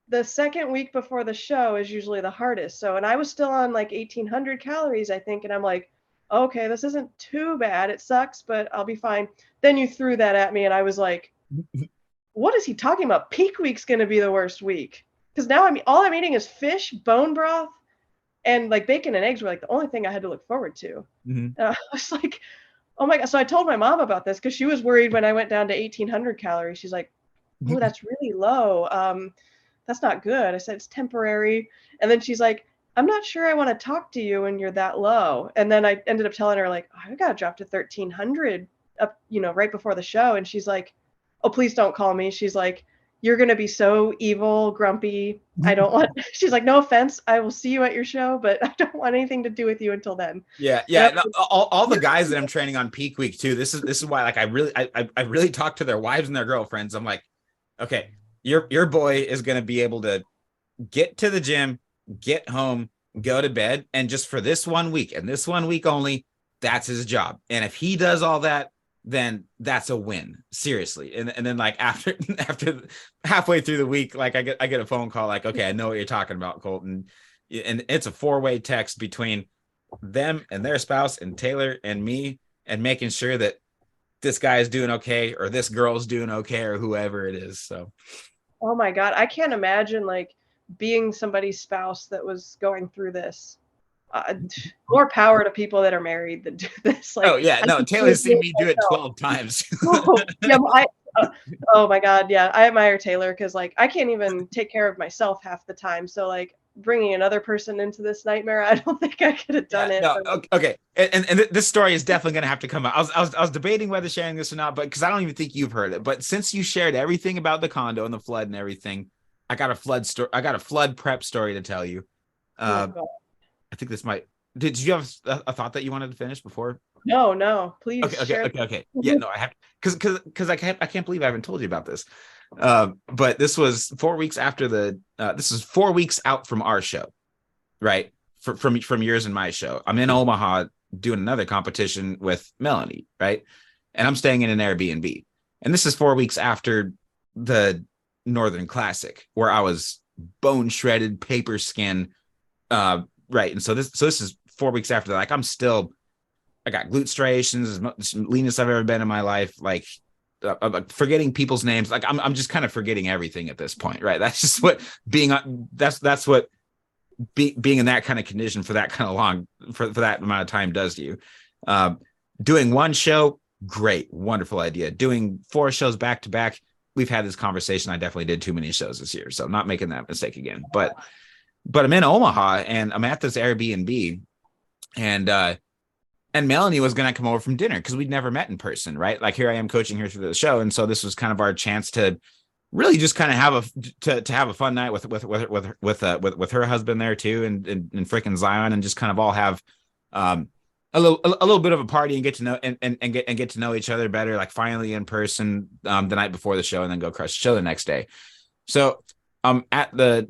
the second week before the show is usually the hardest. So, and I was still on like 1,800 calories, I think. And I'm like, okay, this isn't too bad. It sucks, but I'll be fine. Then you threw that at me, and I was like, what is he talking about? Peak week's going to be the worst week. Because now all I'm eating is fish, bone broth, and like bacon and eggs were like the only thing I had to look forward to. I was like, oh my God. So I told my mom about this because she was worried when I went down to 1,800 calories. She's like, oh, that's really low. That's not good. I said, it's temporary. And then she's like, I'm not sure I want to talk to you when you're that low. And then I ended up telling her like, oh, I got to drop to 1,300 up, you know, right before the show. And she's like, oh, please don't call me. She's like, you're going to be so evil, grumpy. I don't want, she's like, no offense. I will see you at your show, but I don't want anything to do with you until then. Yeah. No, all the guys that I'm training on peak week too. This is why like I really talk to their wives and their girlfriends. I'm like, okay, your boy is going to be able to get to the gym, get home, go to bed, and just for this 1 week and this 1 week only, that's his job. And if he does all that, then that's a win, seriously. And then like after halfway through the week, like I get a phone call like, okay, I know what you're talking about, Colton. And it's a 4-way text between them and their spouse and Taylor and me, and making sure that this guy is doing okay, or this girl's doing okay, or whoever it is. So oh my God, I can't imagine like being somebody's spouse that was going through this. More power to people that are married that do this. Like, oh yeah, no, Taylor's seen me do it 12 times. Oh, yeah, oh my God, yeah, I admire Taylor because like I can't even take care of myself half the time. So like bringing another person into this nightmare, I don't think I could have done it. No, okay, and this story is definitely going to have to come out. I was debating whether sharing this or not, but because I don't even think you've heard it. But since you shared everything about the condo and the flood and everything, I got a flood prep story to tell you. I think this might. Did you have a thought that you wanted to finish before? No, please. Okay. Yeah, no, I have because I can't believe I haven't told you about this. But this was 4 weeks after this is 4 weeks out from our show, right? From yours and my show. I'm in Omaha doing another competition with Melanie, right? And I'm staying in an Airbnb. And this is 4 weeks after the Northern Classic, where I was bone shredded, paper skin, right? And so this is 4 weeks after that. Like I got glute striations, as leanest I've ever been in my life. Like forgetting people's names. Like I'm just kind of forgetting everything at this point, right? That's just what being in that kind of condition for that kind of long for that amount of time does to you. Doing one show, great, wonderful idea. Doing 4 shows back to back, we've had this conversation. I definitely did too many shows this year, so I'm not making that mistake again. But I'm in Omaha and I'm at this Airbnb, and Melanie was going to come over from dinner because we'd never met in person, right? Like here I am coaching her through the show, and so this was kind of our chance to really just kind of have a fun night with her husband there too, and freaking Zion, and just kind of all have a little bit of a party and get to know and get to know each other better, like finally in person the night before the show, and then go crush the show the next day. So I'm at my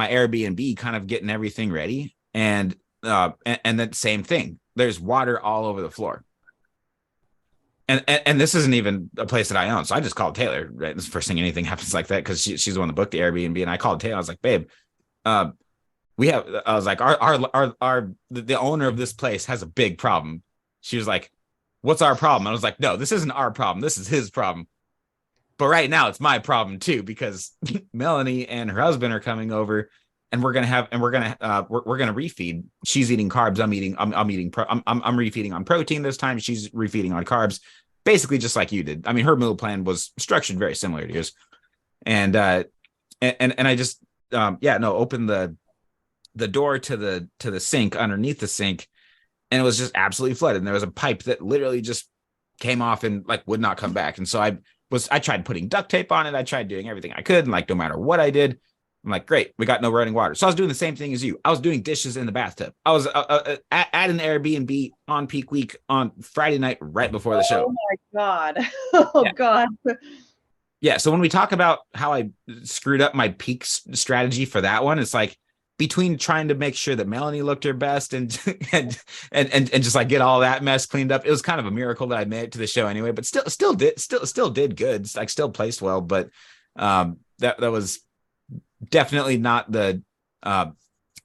Airbnb, kind of getting everything ready, and then same thing. There's water all over the floor. And this isn't even a place that I own. So I just called Taylor, right? This is the first thing anything happens like that, because she's the one that booked the Airbnb. And I called Taylor. I was like, babe, I was like, the owner of this place has a big problem. She was like, what's our problem? I was like, no, this isn't our problem. This is his problem. But right now it's my problem too, because Melanie and her husband are coming over, and we're gonna refeed. She's eating carbs. I'm refeeding on protein this time. She's refeeding on carbs. basically just like you did. I mean, her meal plan was structured very similar to yours. And I just, opened the door to the sink underneath the sink, and it was just absolutely flooded. And there was a pipe that literally just came off and like would not come back. And so I tried putting duct tape on it. I tried doing everything I could. And like, no matter what I did, I'm like, great, we got no running water. So I was doing the same thing as you. I was doing dishes in the bathtub. I was at an Airbnb on peak week on Friday night, right before the show. Oh my God. Oh yeah. God. Yeah. So when we talk about how I screwed up my peak strategy for that one, it's like between trying to make sure that Melanie looked her best and just like get all that mess cleaned up. It was kind of a miracle that I made it to the show anyway, but still did good. Like still placed well, but that was definitely not the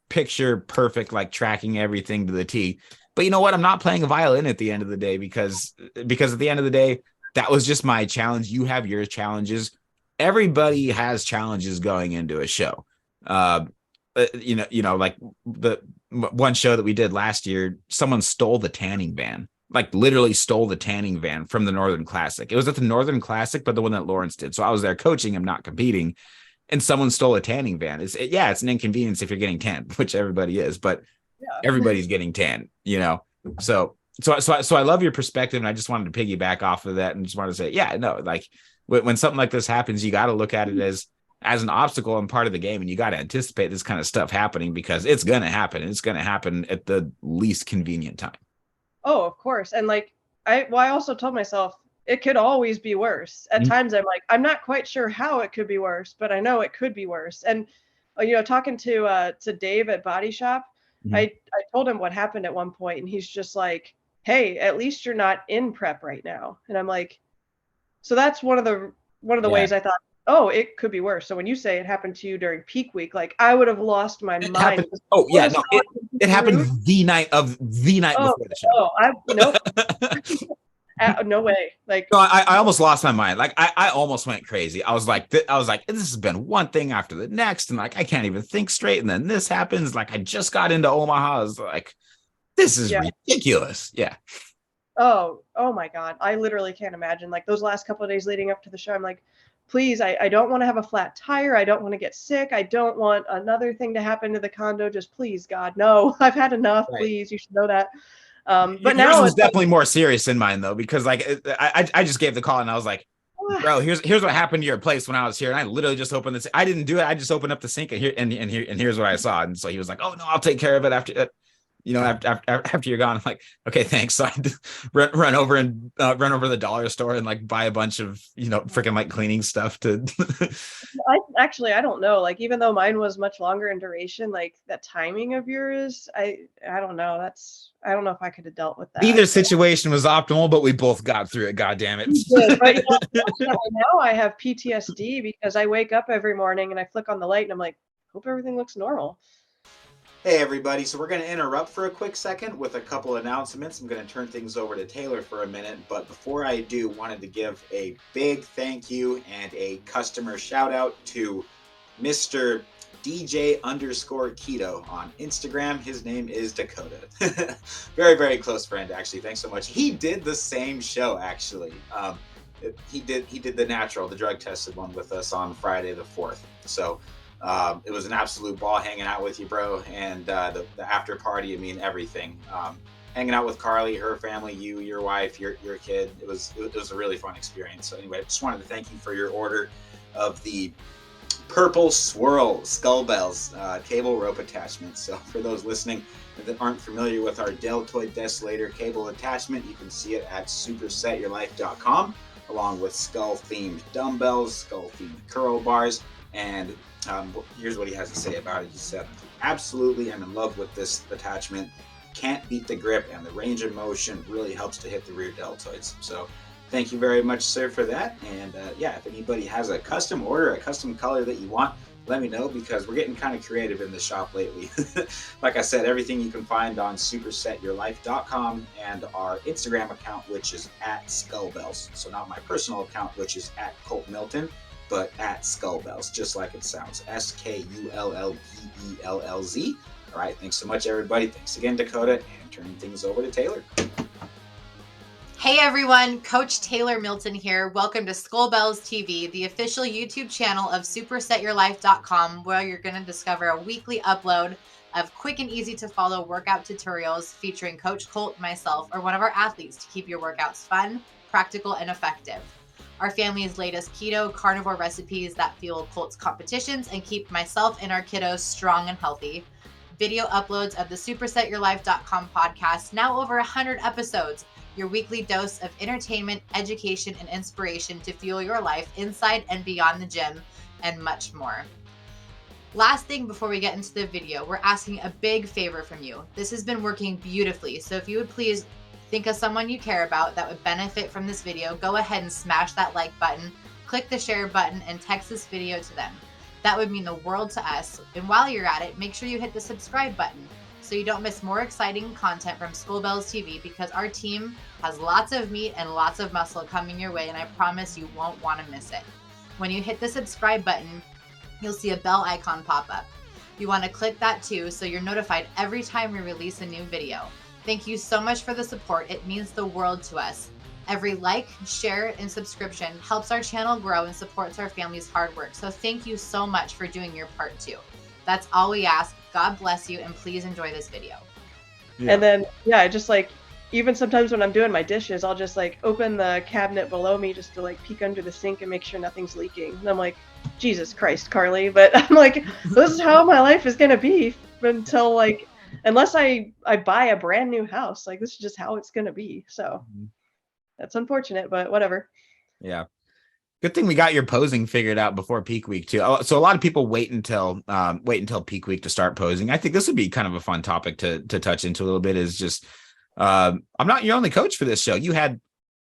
picture perfect, like tracking everything to the T. But you know what? I'm not playing a violin at the end of the day because at the end of the day, that was just my challenge. You have your challenges. Everybody has challenges going into a show. Like the one show that we did last year, someone stole the tanning van, like literally stole the tanning van from the Northern Classic. It was at the Northern Classic, but the one that Lawrence did. So I was there coaching him, not competing. And someone stole a tanning van. It's an inconvenience if you're getting tanned, which everybody is, but everybody's getting tanned, So I love your perspective, and I just wanted to piggyback off of that and just wanted to say, like when something like this happens, you got to look at it as an obstacle and part of the game, and you got to anticipate this kind of stuff happening because it's going to happen. It's going to happen at the least convenient time. Oh, of course. And like, I also told myself it could always be worse. At times I'm like, I'm not quite sure how it could be worse, but I know it could be worse. And, talking to Dave at Body Shop, I told him what happened at one point, and he's just like, hey, at least you're not in prep right now. And I'm like, so that's one of the ways I thought, oh, it could be worse. So when you say it happened to you during peak week, like I would have lost my mind. Happened, it happened the night before the show. Nope. No way. Like, no, I almost lost my mind. Like I almost went crazy. I was like, this has been one thing after the next, and like I can't even think straight. And then this happens. Like I just got into Omaha. I was like, this is ridiculous. Yeah. Oh my God. I literally can't imagine. Like those last couple of days leading up to the show, I'm like, please, I don't want to have a flat tire. I don't want to get sick. I don't want another thing to happen to the condo. Just please, God, no. I've had enough. Right. Please, you should know that. But now it's definitely more serious than mine though, because like I just gave the call and I was like, bro, here's what happened to your place when I was here, and I literally just opened this. I didn't do it. I just opened up the sink and here's what I saw. And so he was like, oh no, I'll take care of it after. After you're gone. I'm like, okay, thanks. So I run over the dollar store and like buy a bunch of freaking like cleaning stuff to. I don't know. Like even though mine was much longer in duration, like that timing of yours, I don't know. I don't know if I could have dealt with that. Neither situation was optimal, but we both got through it. God damn it! But now I have PTSD because I wake up every morning and I flick on the light and I'm like, hope everything looks normal. Hey everybody, so we're going to interrupt for a quick second with a couple announcements. I'm going to turn things over to Taylor for a minute, but before I do, wanted to give a big thank you and a customer shout out to Mr. DJ_Keto on Instagram. His name is Dakota. Very, very close friend, actually. Thanks so much. He did the same show, actually. He did the natural, the drug tested one with us on Friday the 4th. So it was an absolute ball hanging out with you, bro. And the after party, I mean, everything. Hanging out with Carly, her family, you, your wife, your kid. It was a really fun experience. So anyway, I just wanted to thank you for your order of the Purple Swirl Skullbellz cable rope attachment. So for those listening that aren't familiar with our deltoid desolator cable attachment, you can see it at supersetyourlife.com, along with skull-themed dumbbells, skull-themed curl bars, and here's what he has to say about it. He said, absolutely, I'm in love with this attachment. Can't beat the grip, and the range of motion really helps to hit the rear deltoids. So thank you very much, sir, for that. And if anybody has a custom order, a custom color that you want, let me know, because we're getting kind of creative in the shop lately. Like I said, everything you can find on supersetyourlife.com and our Instagram account, which is at Skullbellz. So not my personal account, which is at Colt Milton, but at Skullbellz, just like it sounds. SKULLBELLZ. All right, thanks so much, everybody. Thanks again, Dakota, and turning things over to Taylor. Hey everyone, Coach Taylor Milton here. Welcome to Skullbellz TV, the official YouTube channel of supersetyourlife.com, where you're going to discover a weekly upload of quick and easy to follow workout tutorials featuring Coach Colt, myself, or one of our athletes to keep your workouts fun, practical, and effective. Our family's latest keto carnivore recipes that fuel Colt's competitions and keep myself and our kiddos strong and healthy. Video uploads of the supersetyourlife.com podcast, now over 100 episodes. Your weekly dose of entertainment, education, and inspiration to fuel your life inside and beyond the gym, and much more. Last thing before we get into the video, we're asking a big favor from you. This has been working beautifully, so if you would please think of someone you care about that would benefit from this video, go ahead and smash that like button, click the share button, and text this video to them. That would mean the world to us. And while you're at it, make sure you hit the subscribe button so you don't miss more exciting content from Skullbellz TV, because our team has lots of meat and lots of muscle coming your way, and I promise you won't want to miss it. When you hit the subscribe button, you'll see a bell icon pop up. You want to click that too so you're notified every time we release a new video. Thank you so much for the support. It means the world to us. Every like, share, and subscription helps our channel grow and supports our family's hard work. So thank you so much for doing your part too. That's all we ask. God bless you, and please enjoy this video. Yeah. And then, yeah, just like, even sometimes when I'm doing my dishes, I'll just like open the cabinet below me just to like peek under the sink and make sure nothing's leaking. And I'm like, Jesus Christ, Carly. But I'm like, this is how my life is going to be until like, unless I buy a brand new house, like this is just how it's going to be. So that's unfortunate, but whatever. Yeah. Good thing we got your posing figured out before peak week too. So a lot of people wait until peak week to start posing. I think this would be kind of a fun topic to touch into a little bit. Is just I'm not your only coach for this show. You had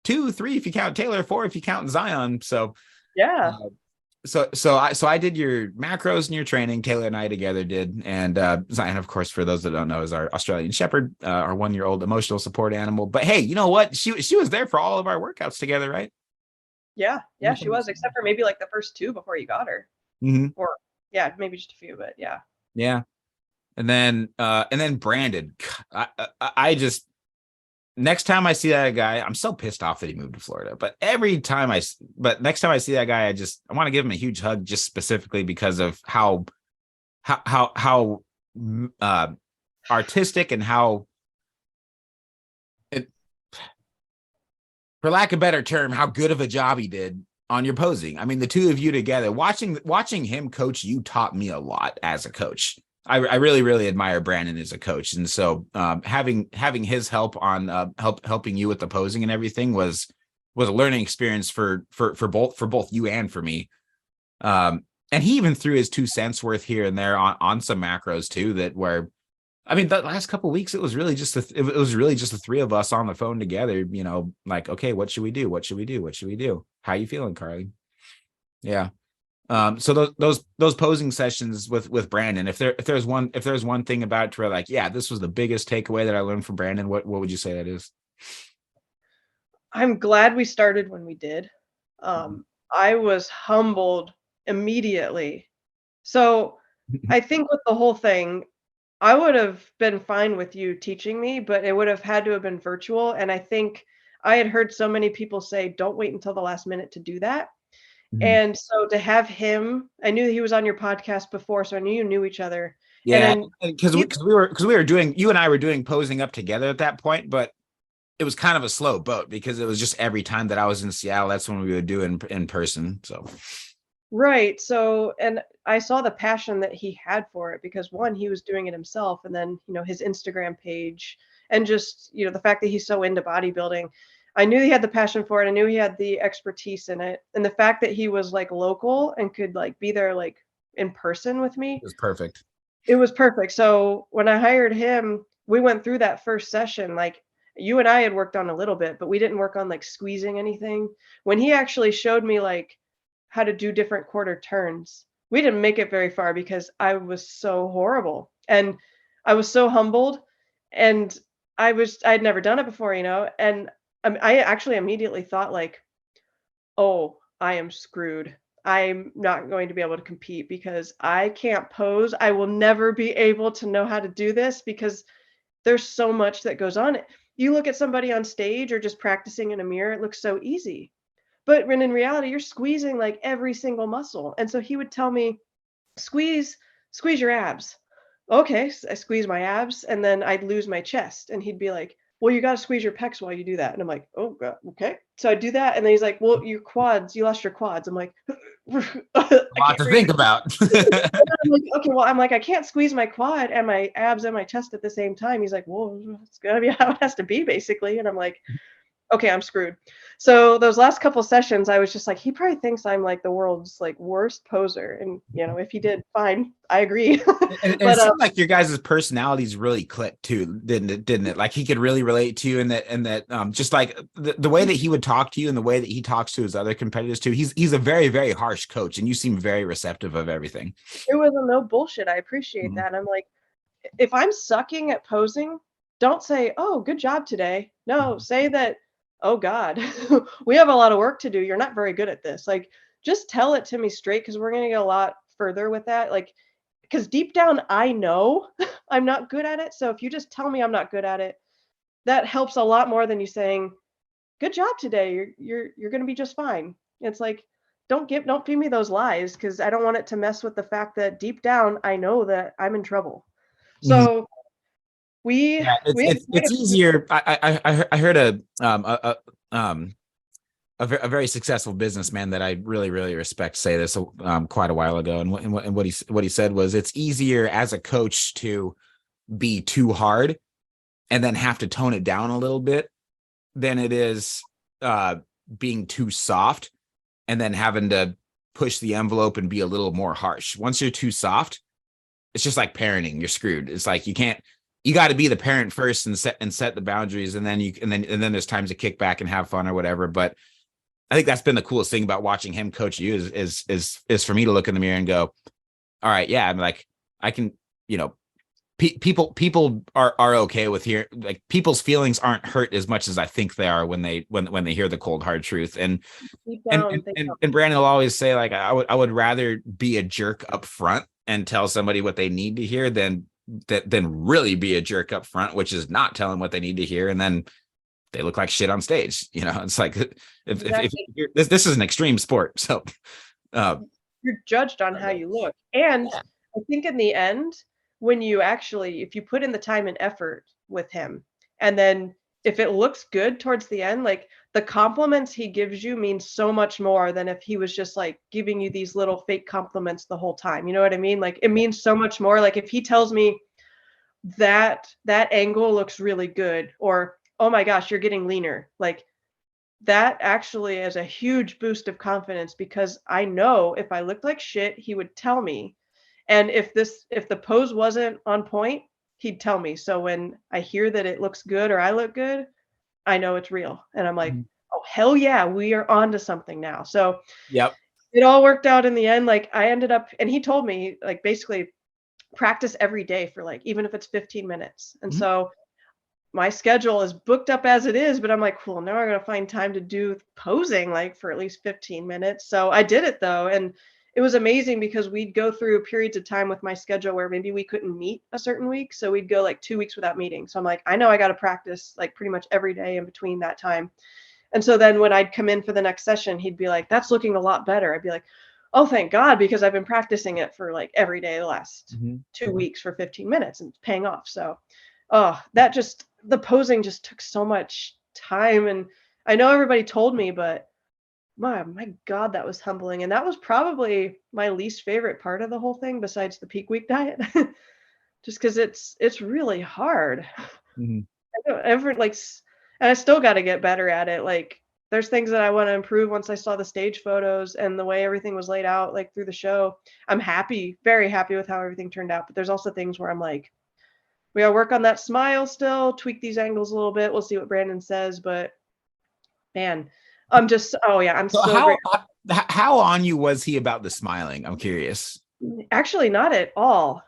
2, 3 if you count Taylor, 4 if you count Zion. So yeah. So I did your macros and your training. Taylor and I together did, and Zion, of course, for those that don't know, is our Australian Shepherd, our 1-year-old emotional support animal. But hey, you know what? She was there for all of our workouts together, right? Yeah, she was, except for maybe like the first 2 before you got her. Or yeah, maybe just a few, but yeah. Yeah. And then Brandon, I just, next time I see that guy, I'm so pissed off that he moved to Florida, but next time I see that guy, I want to give him a huge hug, just specifically because of how artistic and how, for lack of a better term, how good of a job he did on your posing. I mean, the two of you together, watching him coach you taught me a lot as a coach. I really, really admire Brandon as a coach. And so having his help on helping you with the posing and everything was a learning experience for both you and for me. And he even threw his 2 cents worth here and there on some macros too, that were, I mean, the last couple of weeks, it was really just the 3 of us on the phone together, you know, like, okay, what should we do? What should we do? What should we do? How you feeling, Carly? Yeah. So those posing sessions with Brandon, if there's one thing about it where like, yeah, this was the biggest takeaway that I learned from Brandon, what would you say that is? I'm glad we started when we did. I was humbled immediately. So I think with the whole thing, I would have been fine with you teaching me, but it would have had to have been virtual. And I think I had heard so many people say, don't wait until the last minute to do that. And so to have him, I knew he was on your podcast before, so I knew you knew each other. Yeah, because you and I were doing posing up together at that point, but it was kind of a slow boat because it was just every time that I was in Seattle, that's when we would do in person. So right. So, and I saw the passion that he had for it because 1, he was doing it himself, and then, you know, his Instagram page, and just, you know, the fact that he's so into bodybuilding. I knew he had the passion for it. I knew he had the expertise in it. And the fact that he was like local and could like be there like in person with me. It was perfect. It was perfect. So when I hired him, we went through that first session. Like you and I had worked on a little bit, but we didn't work on like squeezing anything. When he actually showed me like how to do different quarter turns, we didn't make it very far because I was so horrible. And I was so humbled, and I'd never done it before, you know, and I actually immediately thought like, oh, I am screwed. I'm not going to be able to compete because I can't pose. I will never be able to know how to do this because there's so much that goes on. you look at somebody on stage or just practicing in a mirror, it looks so easy. But when in reality, you're squeezing like every single muscle. And so he would tell me, squeeze your abs. Okay, I squeeze my abs and then I'd lose my chest. And he'd be like, well, you got to squeeze your pecs while you do that. And I'm like, oh, God, okay. So I do that. And then he's like, well, your quads, you lost your quads. I'm like, A lot to think about. I'm like, okay, well, I'm like, I can't squeeze my quad and my abs and my chest at the same time. He's like, well, it's gonna be how it has to be, basically. And I'm like, okay, I'm screwed. So those last couple sessions, I was just like, he probably thinks I'm like the world's like worst poser. And if he did, fine, I agree. And But it seemed like your guys' personalities really clicked too, didn't it? Like he could really relate to you, and that just like the way that he would talk to you and the way that he talks to his other competitors too. He's a very, very harsh coach, and you seem very receptive of everything. it was a no bullshit. I appreciate that. I'm like, if I'm sucking at posing, don't say, oh, good job today. No, say that, oh God, we have a lot of work to do. You're not very good at this. Like, just tell it to me straight, because we're gonna get a lot further with that. Like, because deep down I know I'm not good at it. So if you just tell me I'm not good at it, that helps a lot more than you saying, good job today. You're gonna be just fine. It's like, don't feed me those lies, because I don't want it to mess with the fact that deep down I know that I'm in trouble. So Yeah, it's easier. I heard a very successful businessman that I really, really respect say this quite a while ago, and what he said was, it's easier as a coach to be too hard and then have to tone it down a little bit than it is being too soft and then having to push the envelope and be a little more harsh. Once you're too soft, it's just like parenting. You're screwed. It's like you got to be the parent first and set the boundaries, and then there's times to kick back and have fun or whatever. But I think that's been the coolest thing about watching him coach you is for me to look in the mirror and go, all right, yeah, I'm like, I can, people are okay with here. Like, people's feelings aren't hurt as much as I think they are when they hear the cold hard truth. And Brandon will always say, like, I would rather be a jerk up front and tell somebody what they need to hear than really be a jerk up front, which is not telling what they need to hear, and then they look like shit on stage. It's like, if this is an extreme sport, so you're judged on how you look. And I think in the end, when you actually, if you put in the time and effort with him, and then if it looks good towards the end, like, the compliments he gives you mean so much more than if he was just like giving you these little fake compliments the whole time. You know what I mean? Like, it means so much more. Like, if he tells me that angle looks really good, or, oh my gosh, you're getting leaner, like, that actually is a huge boost of confidence, because I know if I looked like shit, he would tell me. And if the pose wasn't on point, he'd tell me. So when I hear that it looks good or I look good, I know it's real. And I'm like, oh, hell yeah, we are on to something now. So yep, it all worked out in the end. Like, I ended up, and he told me, like, basically practice every day for, like, even if it's 15 minutes. And so my schedule is booked up as it is, but I'm like, cool, now I'm going to find time to do posing, like, for at least 15 minutes. So I did it though. And it was amazing, because we'd go through periods of time with my schedule where maybe we couldn't meet a certain week. So we'd go like 2 weeks without meeting. So I'm like, I know I got to practice like pretty much every day in between that time. And so then when I'd come in for the next session, he'd be like, that's looking a lot better. I'd be like, oh, thank God, because I've been practicing it for like every day the last 2 weeks for 15 minutes, and it's paying off. So, the posing just took so much time. And I know everybody told me, but my God, that was humbling. And that was probably my least favorite part of the whole thing, besides the peak week diet, just because it's really hard. I don't ever and I still got to get better at it. Like, there's things that I want to improve once I saw the stage photos and the way everything was laid out, like, through the show. I'm happy, very happy with how everything turned out. But there's also things where I'm like, we gotta work on that smile still, tweak these angles a little bit. We'll see what Brandon says, but man, I'm so how on you was he about the smiling? I'm curious. Actually, not at all.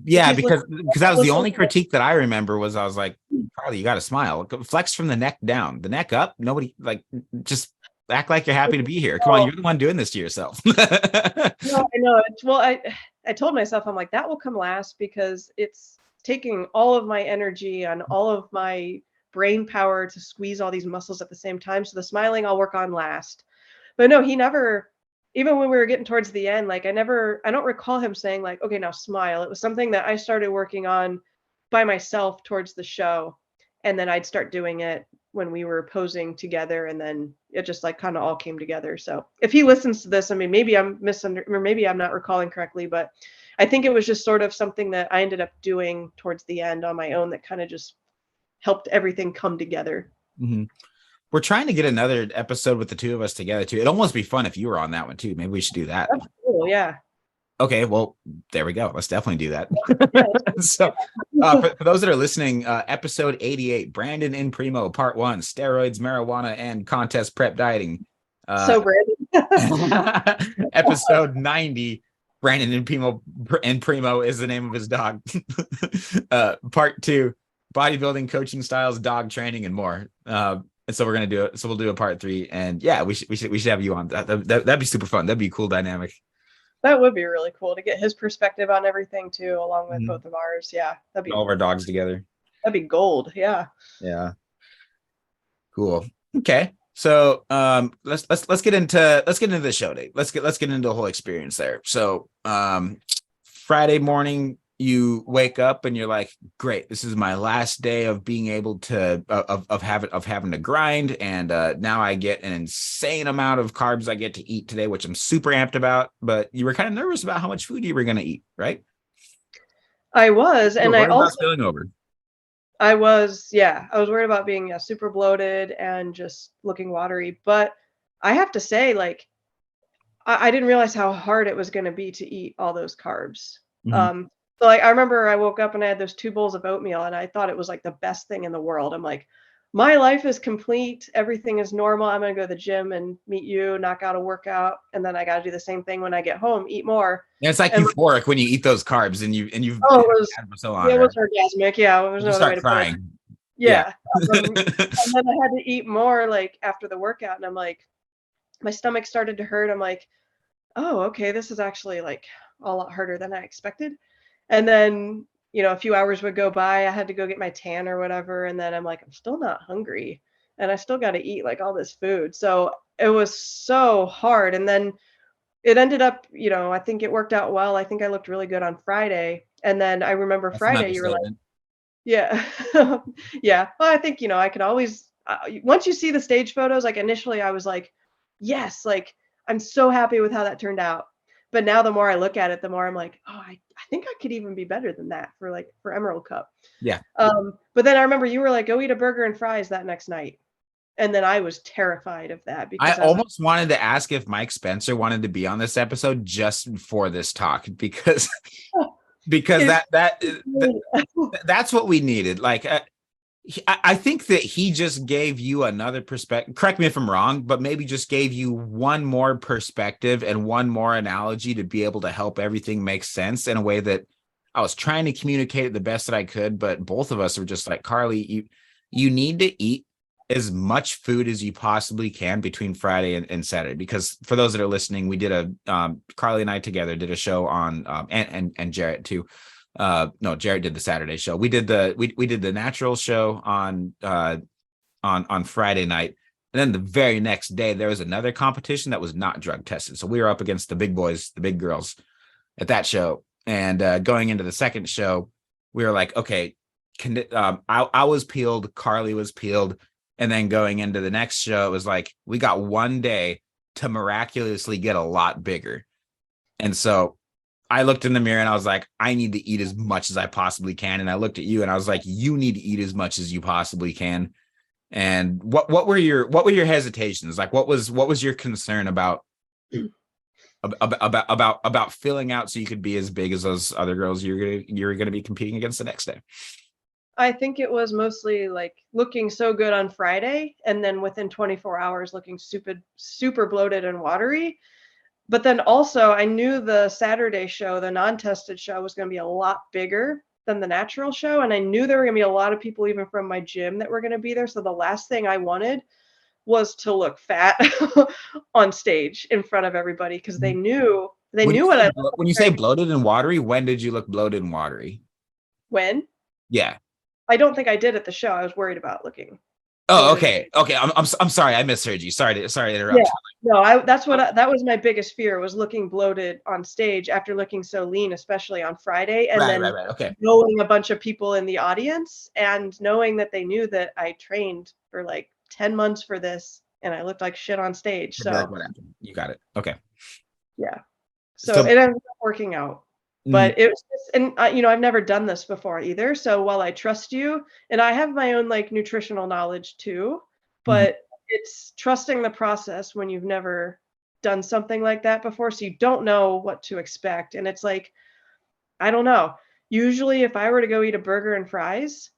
Yeah, because that was the only critique that I remember was, I was like, Carly, you got to smile. Flex from the neck down, the neck up. Nobody, like, just act like you're happy to be here. Come on, you're the one doing this to yourself. No, I know. I told myself, I'm like, that will come last, because it's taking all of my energy and all of my brain power to squeeze all these muscles at the same time. So the smiling I'll work on last. But no, he never, even when we were getting towards the end, like I don't recall him saying like, okay, now smile. It was something that I started working on by myself towards the show. And then I'd start doing it when we were posing together, and then it just like kind of all came together. So if he listens to this, I mean, maybe I'm or maybe I'm not recalling correctly, but I think it was just sort of something that I ended up doing towards the end on my own that kind of just helped everything come together. Mm-hmm. We're trying to get another episode with the two of us together too. It'd almost be fun if you were on that one too. Maybe we should do that. That's cool, yeah. Okay, well, there we go. Let's definitely do that. So for those that are listening, episode 88, Brandon in Primo, part 1, steroids, marijuana, and contest prep dieting. So Brandon. Episode 90, Brandon in Primo is the name of his dog. Part 2, bodybuilding, coaching styles, dog training, and more. And so we're gonna do it. So we'll do a part 3, and yeah, we should have you on. That'd be super fun. That'd be a cool dynamic. That would be really cool to get his perspective on everything too, along with both of ours. Yeah, that'd be all of our dogs together. That'd be gold. Yeah. Yeah. Cool. Okay. So let's get into the show day. Let's get into the whole experience there. So Friday morning, you wake up and you're like, great, this is my last day of being able to of having to grind, and now I get an insane amount of carbs I get to eat today, which I'm super amped about. But you were kind of nervous about how much food you were going to eat, right? I was, and I also spilling over. I was worried about being super bloated and just looking watery. But I have to say, like, I didn't realize how hard it was going to be to eat all those carbs. Mm-hmm. So like, I remember I woke up and I had those 2 bowls of oatmeal, and I thought it was like the best thing in the world. I'm like, my life is complete. Everything is normal. I'm going to go to the gym and meet you, knock out a workout. And then I got to do the same thing when I get home, eat more. Yeah, it's like euphoric when you eat those carbs and you've oh, it was, had them for so long. It was orgasmic. Yeah. There was no other way to crying. put it. Yeah. And then I had to eat more like after the workout, and I'm like, my stomach started to hurt. I'm like, oh, okay, this is actually like a lot harder than I expected. And then, a few hours would go by. I had to go get my tan or whatever. And then I'm like, I'm still not hungry, and I still got to eat like all this food. So it was so hard. And then it ended up, I think it worked out well. I think I looked really good on Friday. And then I remember Friday, you were like, yeah. Yeah. Well, I think, I could always, once you see the stage photos, like initially I was like, yes, like I'm so happy with how that turned out. But now the more I look at it, the more I'm like, oh, I think I could even be better than that for Emerald Cup. Yeah. But then I remember you were like, go eat a burger and fries that next night. And then I was terrified of that, because I almost wanted to ask if Mike Spencer wanted to be on this episode just for this talk, because that's what we needed. Like, I think that he just gave you another perspective. Correct me if I'm wrong, but maybe just gave you one more perspective and one more analogy to be able to help everything make sense in a way that I was trying to communicate it the best that I could. But both of us were just like, Carly, you need to eat as much food as you possibly can between Friday and Saturday, because for those that are listening, we did Carly and I together did a show on and Jarrett too. No, Jarrett did the Saturday show. We did the natural show on Friday night, and then the very next day there was another competition that was not drug tested. So we were up against the big boys, the big girls at that show. And going into the second show, we were like, okay, I was peeled, Carly was peeled. And then going into the next show, it was like, we got one day to miraculously get a lot bigger. And so I looked in the mirror and I was like, I need to eat as much as I possibly can. And I looked at you and I was like, you need to eat as much as you possibly can. And what were your hesitations? Like, what was your concern about filling out so you could be as big as those other girls you're gonna be competing against the next day? I think it was mostly like looking so good on Friday, and then within 24 hours looking super bloated and watery. But then also I knew the Saturday show, the non-tested show, was going to be a lot bigger than the natural show. And I knew there were going to be a lot of people even from my gym that were going to be there. So the last thing I wanted was to look fat on stage in front of everybody, because they knew what I looked. When you say bloated and watery, when did you look bloated and watery? When? Yeah. I don't think I did at the show. I was worried about looking. Oh, okay. I'm sorry. I misheard you. Sorry to interrupt. Yeah. No, that was my biggest fear, was looking bloated on stage after looking so lean, especially on Friday. And Right. Okay. Knowing a bunch of people in the audience and knowing that they knew that I trained for like 10 months for this and I looked like shit on stage. So like, what happened? You got it. Okay. Yeah. So it ended up working out. But it was just, and I've never done this before either. So while I trust you, and I have my own like nutritional knowledge too, but it's trusting the process when you've never done something like that before. So you don't know what to expect. And it's like, I don't know. Usually if I were to go eat a burger and fries,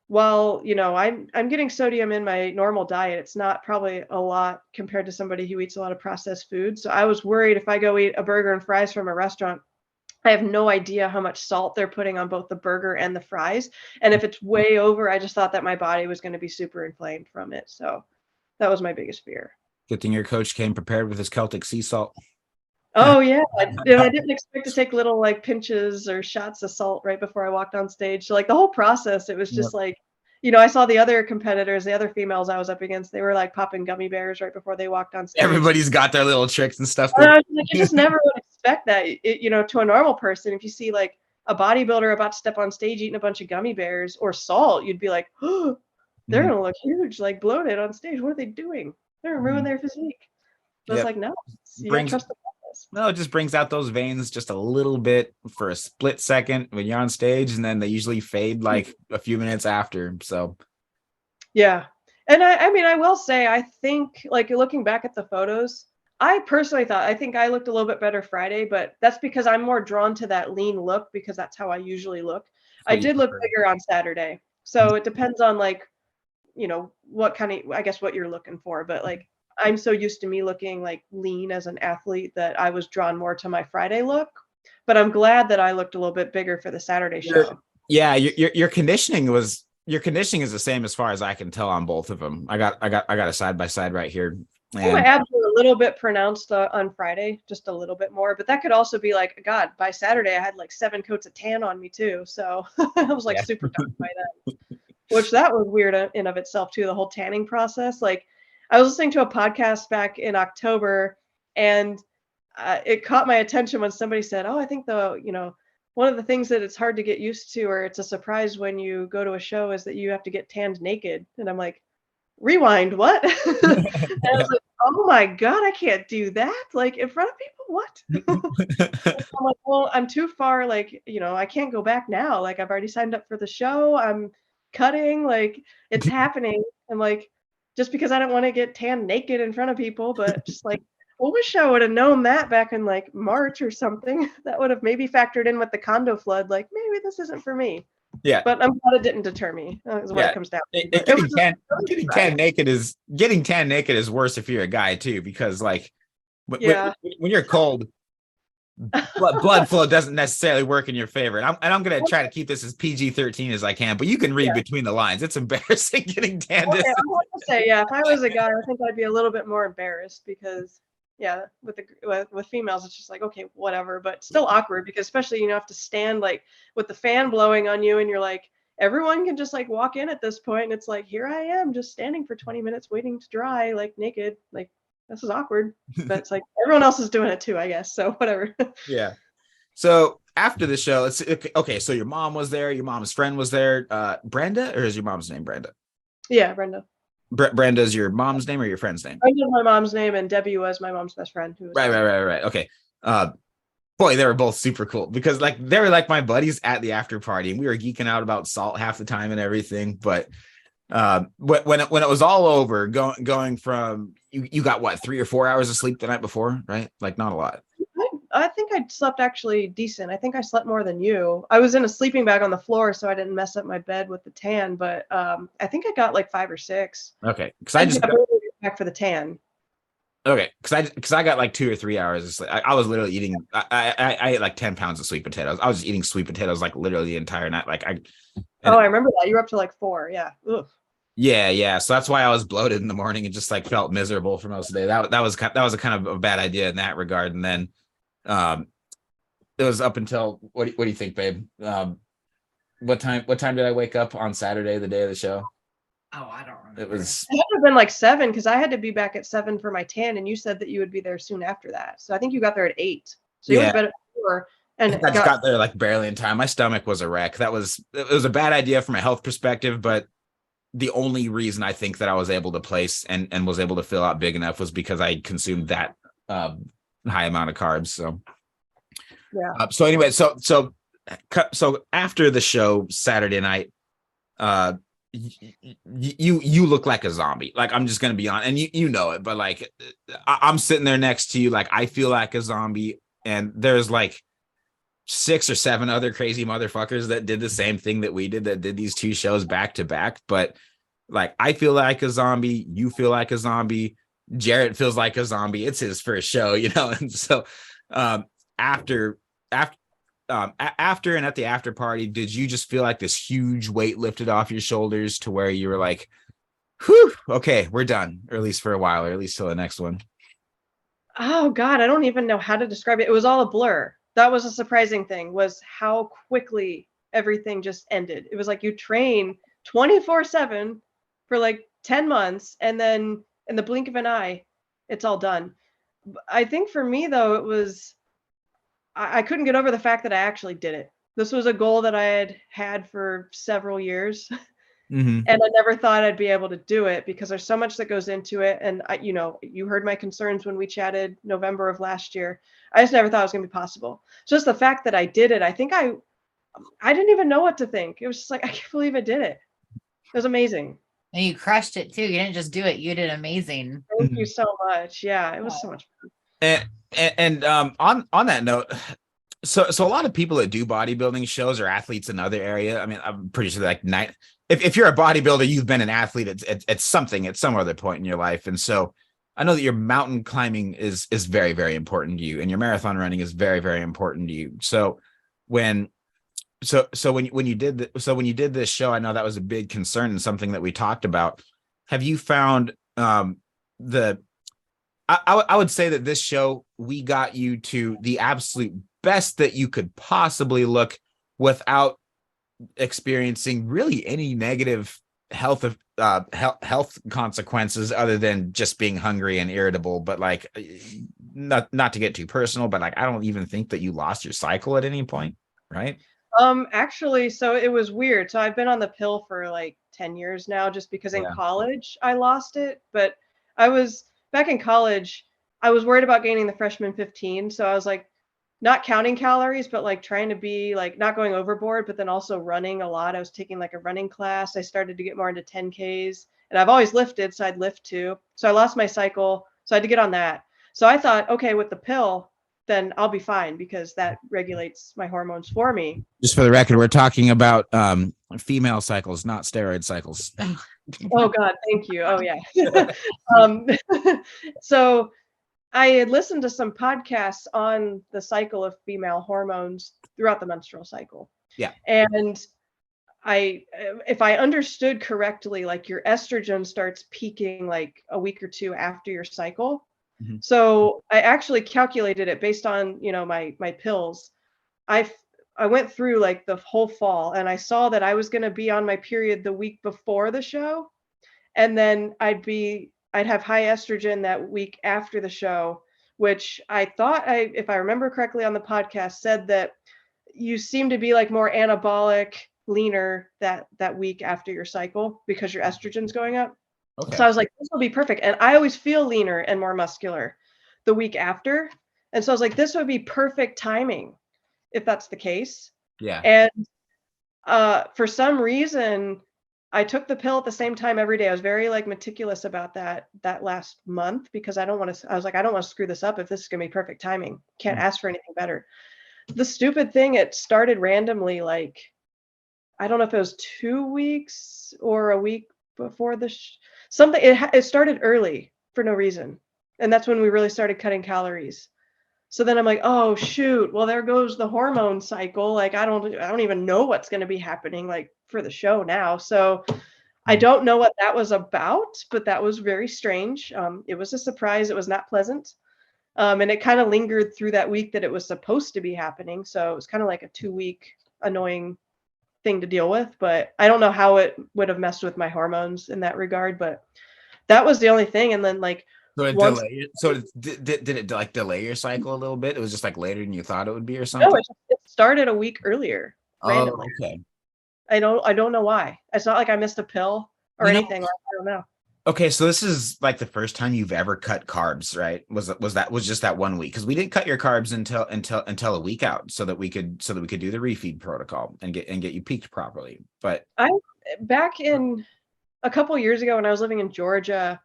well, I'm getting sodium in my normal diet. It's not probably a lot compared to somebody who eats a lot of processed food. So I was worried if I go eat a burger and fries from a restaurant, I have no idea how much salt they're putting on both the burger and the fries. And if it's way over, I just thought that my body was going to be super inflamed from it. So that was my biggest fear. Good thing your coach came prepared with his Celtic sea salt. Oh, yeah. I didn't expect to take little like pinches or shots of salt right before I walked on stage. So like the whole process, it was just like, I saw the other competitors, the other females I was up against, they were like popping gummy bears right before they walked on stage. Everybody's got their little tricks and stuff. I was like, you just never would expect that, to a normal person. If you see like a bodybuilder about to step on stage eating a bunch of gummy bears or salt, you'd be like, oh, they're going to look huge, like bloated on stage. What are they doing? They're going to ruin their physique. So it's like, no, you gotta trust the process. No, it just brings out those veins just a little bit for a split second when you're on stage, and then they usually fade like a few minutes after. So, yeah. And I will say, I think like looking back at the photos, I personally I think I looked a little bit better Friday, but that's because I'm more drawn to that lean look because that's how I usually look. I did look bigger on Saturday. So it depends on like, what kind of, I guess what you're looking for, but like, I'm so used to me looking like lean as an athlete that I was drawn more to my Friday look, but I'm glad that I looked a little bit bigger for the Saturday show. Yeah. Your conditioning is the same as far as I can tell on both of them. I got a side by side right here. And my abs were a little bit pronounced on Friday, just a little bit more, but that could also be like, God, by Saturday, I had like 7 coats of tan on me too. So I was like super done by that, which that was weird in of itself too. The whole tanning process. Like I was listening to a podcast back in October and it caught my attention when somebody said, oh, I think one of the things that it's hard to get used to, or it's a surprise when you go to a show, is that you have to get tanned naked. And I'm like, rewind, what? And I was like, oh my God, I can't do that. Like in front of people, what? I'm like, well, I'm too far. Like, I can't go back now. Like I've already signed up for the show. I'm cutting, like it's happening. I'm like, just because I don't want to get tanned naked in front of people, but just like, I wish I would have known that back in like March or something. That would have maybe factored in with the condo flood. Like maybe this isn't for me. Yeah, but I'm glad it didn't deter me. Is what it comes down to. Getting tan naked is worse if you're a guy too, because like when you're cold, blood flow doesn't necessarily work in your favor. And I'm gonna try to keep this as PG-13 as I can, but you can read between the lines. It's embarrassing getting tanned. Okay, I want to say, if I was a guy, I think I'd be a little bit more embarrassed because with females, it's just like, okay, whatever, but still awkward because especially, you have to stand like with the fan blowing on you and you're like, everyone can just like walk in at this point. And it's like, here I am just standing for 20 minutes waiting to dry, like naked, like this is awkward, but it's like everyone else is doing it too, I guess. So whatever. Yeah. So after the show, okay. So your mom was there, your mom's friend was there, Brenda, or is your mom's name Brenda? Yeah, Brenda. Brenda's your mom's name or your friend's name? Brenda's my mom's name, and Debbie was my mom's best friend. Right. Okay. Boy, they were both super cool because like they were like my buddies at the after party, and we were geeking out about salt half the time and everything. But when it was all over, going from you got what 3 or 4 hours of sleep the night before, right? Like not a lot. I think I slept actually decent. I think I slept more than you. I was in a sleeping bag on the floor, so I didn't mess up my bed with the tan. But I think I got like 5 or 6. Okay, because I just got back for the tan. Okay, because I got like 2 or 3 hours of sleep. I was literally eating. I ate like 10 pounds of sweet potatoes. I was just eating sweet potatoes like literally the entire night. Like I remember that you were up to like 4. Yeah. Ugh. Yeah. So that's why I was bloated in the morning and just like felt miserable for most of the day. That was a kind of a bad idea in that regard. And then it was up until what do you think, babe? What time did I wake up on Saturday, the day of the show? Oh, I don't remember. It was It had to have been like 7 because I had to be back at 7 for my tan, and you said that you would be there soon after that. So I think you got there at 8. So you would have been at 4 and I just got there like barely in time. My stomach was a wreck. It was a bad idea from a health perspective, but the only reason I think that I was able to place and was able to fill out big enough was because I consumed that high amount of carbs. So yeah. So anyway, so after the show Saturday night, you look like a zombie. Like, I'm just gonna be honest, and you know it, but like I'm sitting there next to you, like I feel like a zombie, and there's like 6 or 7 other crazy motherfuckers that did the same thing that we did, that did these 2 shows back to back. But like, I feel like a zombie, you feel like a zombie, Jarrett feels like a zombie. It's his first show, you know. And so after and at the after party, did you just feel like this huge weight lifted off your shoulders to where you were like, whew, okay, we're done, or at least for a while, or at least till the next one? Oh God, I don't even know how to describe it. It was all a blur. That was a surprising thing, was how quickly everything just ended. It was like you train 24/7 for like 10 months, and then in the blink of an eye, it's all done. I think for me though, it was, I couldn't get over the fact that I actually did it. This was a goal that I had for several years. Mm-hmm. And I never thought I'd be able to do it because there's so much that goes into it. And I, you heard my concerns when we chatted November of last year. I just never thought it was going to be possible. Just the fact that I did it, I think I didn't even know what to think. It was just like, I can't believe I did it. It was amazing. And you crushed it too. You didn't just do it. You did amazing. Thank you so much. Yeah, it was so much fun. And on that note, so a lot of people that do bodybuilding shows are athletes in other area. I mean, I'm pretty sure like if you're a bodybuilder, you've been an athlete at something at some other point in your life. And so I know that your mountain climbing is very, very important to you, and your marathon running is very, very important to you. So when you did this show, I know that was a big concern and something that we talked about. Have you found I would say that this show, we got you to the absolute best that you could possibly look without experiencing really any negative health consequences other than just being hungry and irritable. But like, not to get too personal, but like, I don't even think that you lost your cycle at any point, right? Actually, so it was weird. So I've been on the pill for like 10 years now, just because in college I lost it. But I was back in college, I was worried about gaining the freshman 15. So I was like, not counting calories, but like trying to be like not going overboard, but then also running a lot. I was taking like a running class. I started to get more into 10Ks, and I've always lifted, so I'd lift too. So I lost my cycle. So I had to get on that. So I thought, okay, with the pill, then I'll be fine because that regulates my hormones for me. Just for the record, we're talking about female cycles, not steroid cycles. Oh God, thank you. Oh yeah. So I had listened to some podcasts on the cycle of female hormones throughout the menstrual cycle. Yeah. And if I understood correctly, like your estrogen starts peaking like a week or 2 after your cycle. Mm-hmm. So I actually calculated it based on, my pills. I went through like the whole fall, and I saw that I was going to be on my period the week before the show. And then I'd have high estrogen that week after the show, which I thought, if I remember correctly on the podcast, said that you seem to be like more anabolic, leaner that week after your cycle because your estrogen's going up. Okay. So I was like, this will be perfect. And I always feel leaner and more muscular the week after. And so I was like, this would be perfect timing if that's the case. Yeah. And for some reason, I took the pill at the same time every day. I was very like meticulous about that last month because I don't want to screw this up if this is going to be perfect timing. Can't ask for anything better. The stupid thing, it started randomly, like, I don't know if it was 2 weeks or a week before something. It started early for no reason. And that's when we really started cutting calories. So then I'm like, oh shoot, well, there goes the hormone cycle. Like, I don't even know what's going to be happening like for the show now. So I don't know what that was about, but that was very strange. It was a surprise. It was not pleasant. And it kind of lingered through that week that it was supposed to be happening. So it was kind of like a 2-week annoying thing to deal with, but I don't know how it would have messed with my hormones in that regard, but that was the only thing. And then like So it once, did it like delay your cycle a little bit? It was just like later than you thought it would be or no, something? it started a week earlier randomly. Oh, okay. I don't know why. It's not like I missed a pill or anything. I don't know. Okay, so this is like the first time you've ever cut carbs, right? Was just that 1 week? Because we didn't cut your carbs until a week out, so that we could do the refeed protocol and get you peaked properly. But Back in a couple years ago when I was living in Georgia,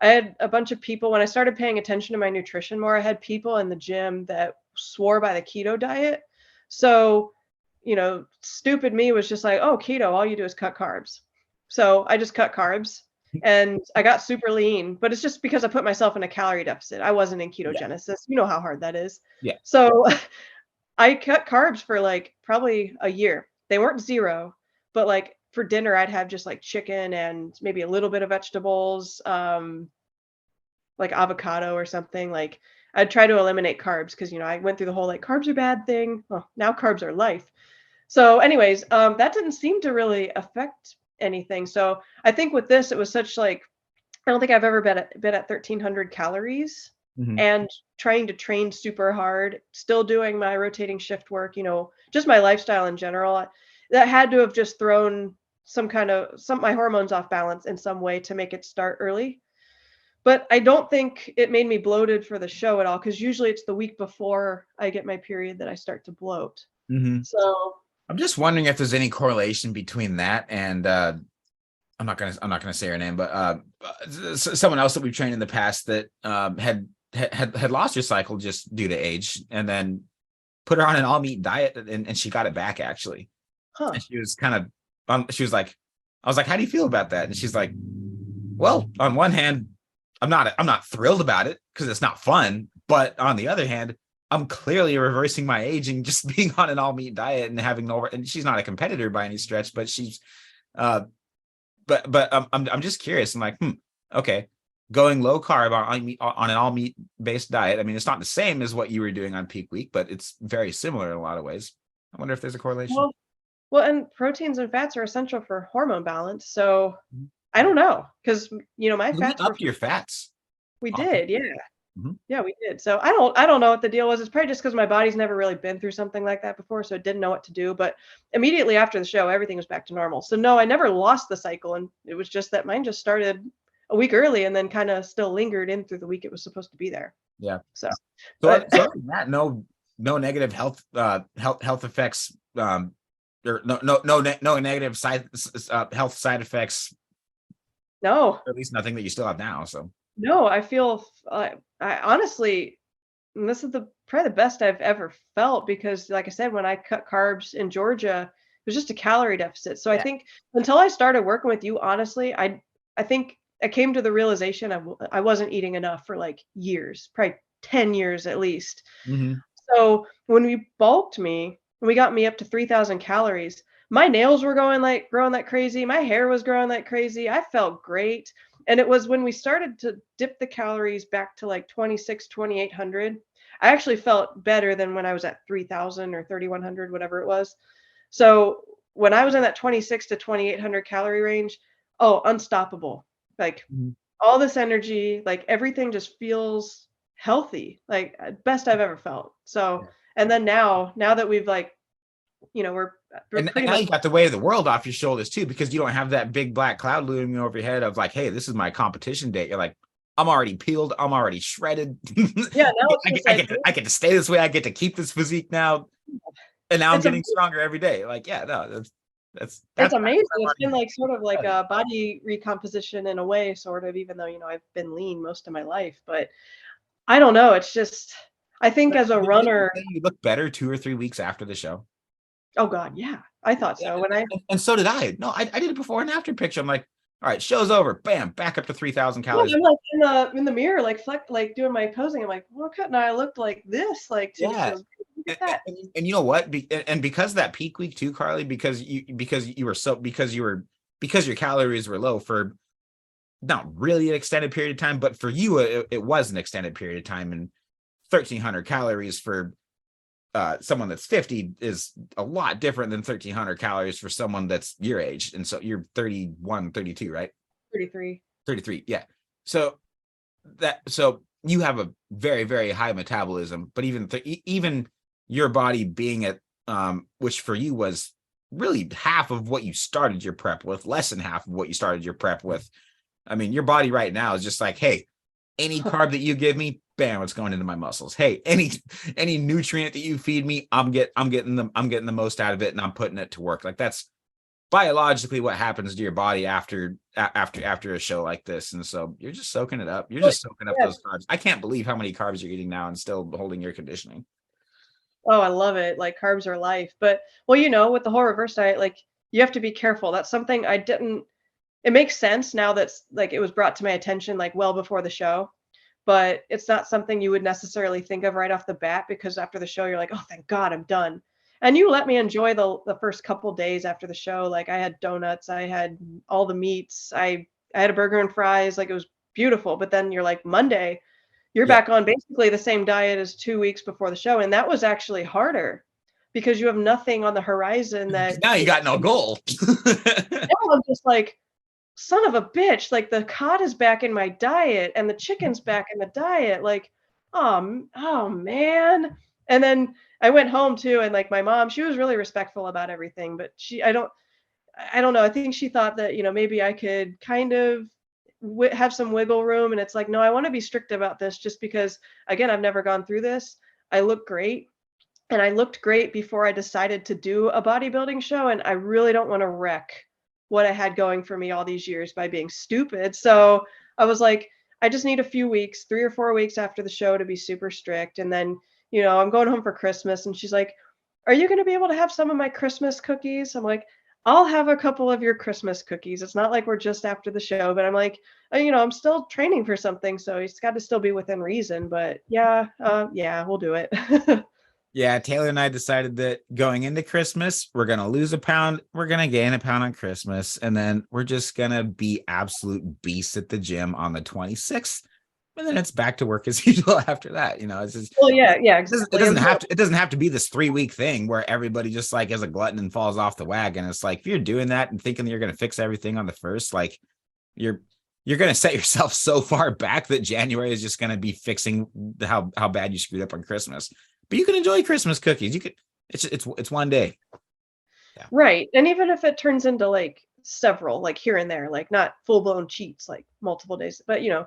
I had a bunch of people, when I started paying attention to my nutrition more, I had people in the gym that swore by the keto diet. So, stupid me was just like, oh, keto, all you do is cut carbs. So I just cut carbs and I got super lean, but it's just because I put myself in a calorie deficit. I wasn't in ketogenesis. Yeah. You know how hard that is. Yeah. So I cut carbs for like probably a year. They weren't zero, but like for dinner, I'd have just like chicken and maybe a little bit of vegetables, like avocado or something. Like I'd try to eliminate carbs because, I went through the whole like carbs are bad thing. Well, now carbs are life. So anyways, that didn't seem to really affect anything. So I think with this, it was such like, I don't think I've ever been at 1,300 calories and trying to train super hard, still doing my rotating shift work, just my lifestyle in general. That had to have just thrown my hormones off balance in some way to make it start early. But I don't think it made me bloated for the show at all, because usually it's the week before I get my period that I start to bloat. So I'm just wondering if there's any correlation between that and I'm not gonna say her name, but someone else that we've trained in the past that had lost her cycle just due to age, and then put her on an all meat diet, and she got it back actually. And she was she was like, I was like, how do you feel about that? And she's like, well, on one hand, I'm not thrilled about it because it's not fun, but on the other hand, I'm clearly reversing my aging just being on an all meat diet and having and she's not a competitor by any stretch, but she's but I'm just curious. I'm like, okay, going low carb on an all meat based diet. I mean, it's not the same as what you were doing on peak week, but it's very similar in a lot of ways. I wonder if there's a correlation. Well, and proteins and fats are essential for hormone balance. So I don't know, because my fats up your fats. We did, yeah. Yeah, we did. So I don't know what the deal was. It's probably just because my body's never really been through something like that before, so it didn't know what to do. But immediately after the show, everything was back to normal. So no, I never lost the cycle, and it was just that mine just started a week early and then kind of still lingered in through the week it was supposed to be there. Yeah. So that no negative health effects, or no negative health side effects. No. Or at least nothing that you still have now. So. No, I feel I honestly, and this is probably the best I've ever felt, because like I said, when I cut carbs in Georgia, it was just a calorie deficit. So I think until I started working with you, honestly, I think I came to the realization I wasn't eating enough for like years, probably 10 years at least. So when we bulked me, when we got me up to 3,000 calories, my nails were growing like crazy. My hair was growing like crazy. I felt great. And it was when we started to dip the calories back to like 2,800, I actually felt better than when I was at 3,000 or 3,100, whatever it was. So when I was in that 26 to 2,800 calorie range, unstoppable. Like all this energy, like everything just feels healthy, like best I've ever felt. So, and then now that we've like, we're and now you got the weight of the world off your shoulders too, because you don't have that big black cloud looming over your head of like, hey, this is my competition date. You're like, I'm already peeled, I'm already shredded. Yeah, now I get to stay this way. I get to keep this physique now, and now I'm getting stronger every day. Like, yeah, no, that's amazing. It's been like sort of like a body recomposition in a way, sort of, even though I've been lean most of my life. But I don't know. It's just, I think as a runner, you look better 2 or 3 weeks after the show. Oh God, yeah, I thought so. And so did I. No, I did a before and after picture. I'm like, all right, show's over. Bam, back up to 3,000 calories. I'm like in the mirror, like doing my posing. I'm like, look at now, I looked like this, like yeah. And you know what? And because of that peak week too, Carly, because your calories were low for not really an extended period of time, but for you, it was an extended period of time, and 1,300 calories for someone that's 50 is a lot different than 1,300 calories for someone that's your age. And so you're 31, 32, right? 33. 33. Yeah. So you have a very, very high metabolism, but even your body being at, which for you was really half of what you started your prep with, less than half of what you started your prep with. I mean, your body right now is just like, hey, any carb that you give me, bam, it's going into my muscles. Hey, any nutrient that you feed me, I'm getting the most out of it, and I'm putting it to work. Like, that's biologically what happens to your body after a show like this. And so you're just soaking it up. You're just soaking up those carbs. I can't believe how many carbs you're eating now and still holding your conditioning. Oh, I love it. Like, carbs are life. But, well, you know, with the whole reverse diet, like, you have to be careful. That's something it makes sense now that's like it was brought to my attention like well before the show, but it's not something you would necessarily think of right off the bat, because after the show you're like, oh, thank God I'm done. And you let me enjoy the first couple days after the show. Like, I had donuts, I had all the meats, I had a burger and fries, like, it was beautiful. But then you're like, Monday, you're back on basically the same diet as 2 weeks before the show. And that was actually harder because you have nothing on the horizon that now you got no goal. Now I'm just like, son of a bitch, like, the cod is back in my diet and the chicken's back in the diet. Like, oh man. And then I went home too, and like my mom, she was really respectful about everything, but I don't know. I think she thought that, you know, maybe I could kind of have some wiggle room. And it's like, no, I want to be strict about this, just because, again, I've never gone through this. I look great. And I looked great before I decided to do a bodybuilding show. And I really don't want to wreck what I had going for me all these years by being stupid. So I was like, I just need a few weeks, 3 or 4 weeks after the show to be super strict. And then, you know, I'm going home for Christmas. And she's like, are you going to be able to have some of my Christmas cookies? I'm like, I'll have a couple of your Christmas cookies. It's not like we're just after the show, but I'm like, you know, I'm still training for something, so it's got to still be within reason. But yeah, we'll do it. Yeah, Taylor and I decided that going into Christmas, we're going to lose a pound. We're going to gain a pound on Christmas. And then we're just going to be absolute beasts at the gym on the 26th. And then it's back to work as usual after that. You know, it's just, well, yeah, exactly. It doesn't have to be this 3-week thing where everybody just like is a glutton and falls off the wagon. It's like, if you're doing that and thinking that you're going to fix everything on the first, like you're going to set yourself so far back that January is just going to be fixing how bad you screwed up on Christmas. But you can enjoy Christmas cookies. You could, it's one day. Yeah. Right. And even if it turns into like several, like here and there, like not full blown cheats, like multiple days, but you know,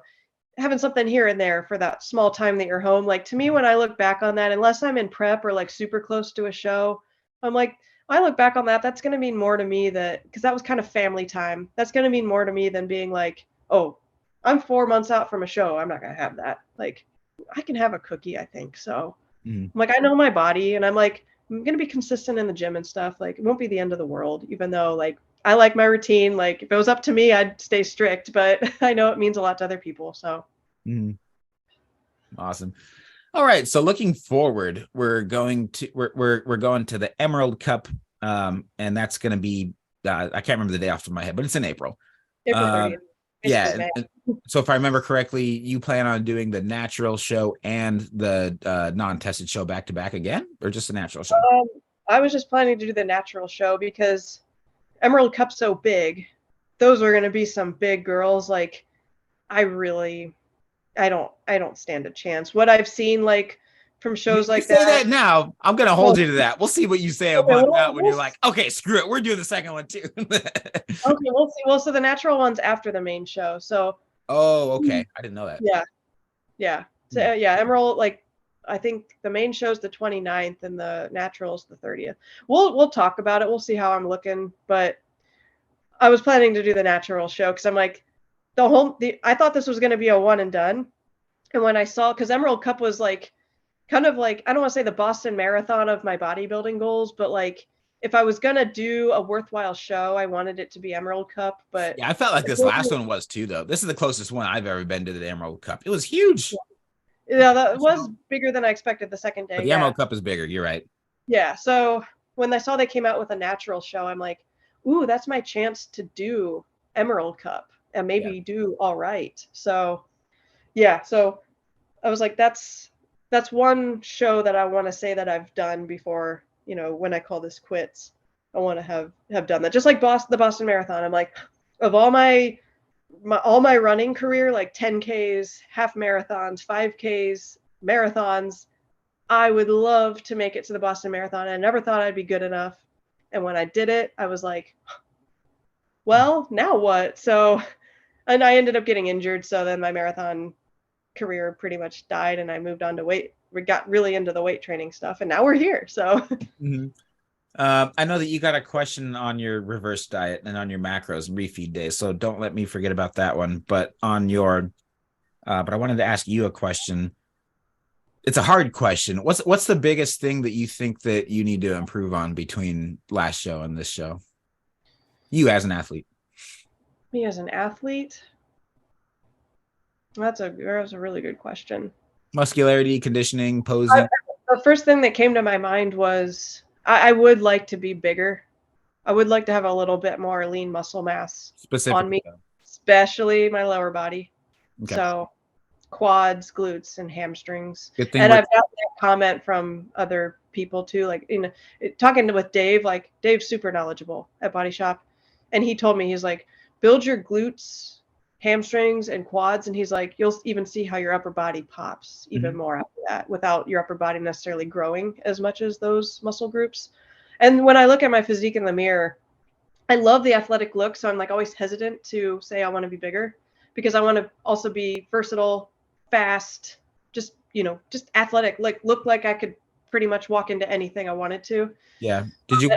having something here and there for that small time that you're home. Like, to me, when I look back on that, unless I'm in prep or like super close to a show, I'm like, I look back on that, that's going to mean more to me, because that was kind of family time. That's going to mean more to me than being like, oh, I'm 4 months out from a show, I'm not going to have that. Like, I can have a cookie, I think. So I'm like, I know my body, and I'm like, I'm going to be consistent in the gym and stuff. Like, it won't be the end of the world, even though like I like my routine. Like, if it was up to me, I'd stay strict, but I know it means a lot to other people. So. Awesome. All right. So looking forward, we're going to the Emerald Cup. And that's going to be, I can't remember the day off the top of my head, but it's in April. April 30th. Yeah. So if I remember correctly, you plan on doing the natural show and the non-tested show back to back again, or just a natural show? I was just planning to do the natural show because Emerald Cup's so big. Those are going to be some big girls. Like, I don't stand a chance. What I've seen, like, from shows like that. Say that now. I'm going to hold you to that. We'll see what you say about that when you're like, okay, screw it. We're doing the second one too. Okay, we'll see. Well, so the natural one's after the main show. So. Oh, okay. I didn't know that. Yeah. So yeah, Emerald, like, I think the main show's the 29th and the natural's the 30th. We'll talk about it. We'll see how I'm looking. But I was planning to do the natural show because I'm like, I thought this was going to be a one and done. And when I saw, because Emerald Cup was like, kind of like, I don't want to say the Boston Marathon of my bodybuilding goals, but like, if I was going to do a worthwhile show, I wanted it to be Emerald Cup. But yeah, I felt like this last one was too, though. This is the closest one I've ever been to the Emerald Cup. It was huge. Yeah, that was bigger than I expected the second day. But the Emerald Cup is bigger. You're right. Yeah. So when I saw they came out with a natural show, I'm like, ooh, that's my chance to do Emerald Cup and maybe do all right. So yeah. So I was like, that's one show that I want to say that I've done before, you know, when I call this quits. I want to have done that. Just like the Boston Marathon. I'm like, of all my running career, like 10Ks, half marathons, 5Ks, marathons, I would love to make it to the Boston Marathon. I never thought I'd be good enough. And when I did it, I was like, well, now what? So, and I ended up getting injured. So then my marathon career pretty much died, and I moved on to weight. We got really into the weight training stuff, and now we're here. So Mm-hmm. I know that you got a question on your reverse diet and on your macros and refeed days, so don't let me forget about that one. But on your, but I wanted to ask you a question. It's a hard question. What's the biggest thing that you think that you need to improve on between last show and this show? You as an athlete. Me as an athlete? That's a really good question. Muscularity, conditioning, posing. The first thing that came to my mind was I would like to be bigger. I would like to have a little bit more lean muscle mass on me, especially my lower body. Okay. So quads, glutes, and hamstrings. Good thing. And I've got that comment from other people too. Like, you know, talking with Dave, like Dave's super knowledgeable at Body Shop. And he told me, he's like, build your glutes, hamstrings, and quads. And he's like, you'll even see how your upper body pops even more after that, without your upper body necessarily growing as much as those muscle groups. And when I look at my physique in the mirror, I love the athletic look. So I'm like always hesitant to say I want to be bigger, because I want to also be versatile, fast, just, you know, just athletic, like look like I could pretty much walk into anything I wanted to. Yeah. Did you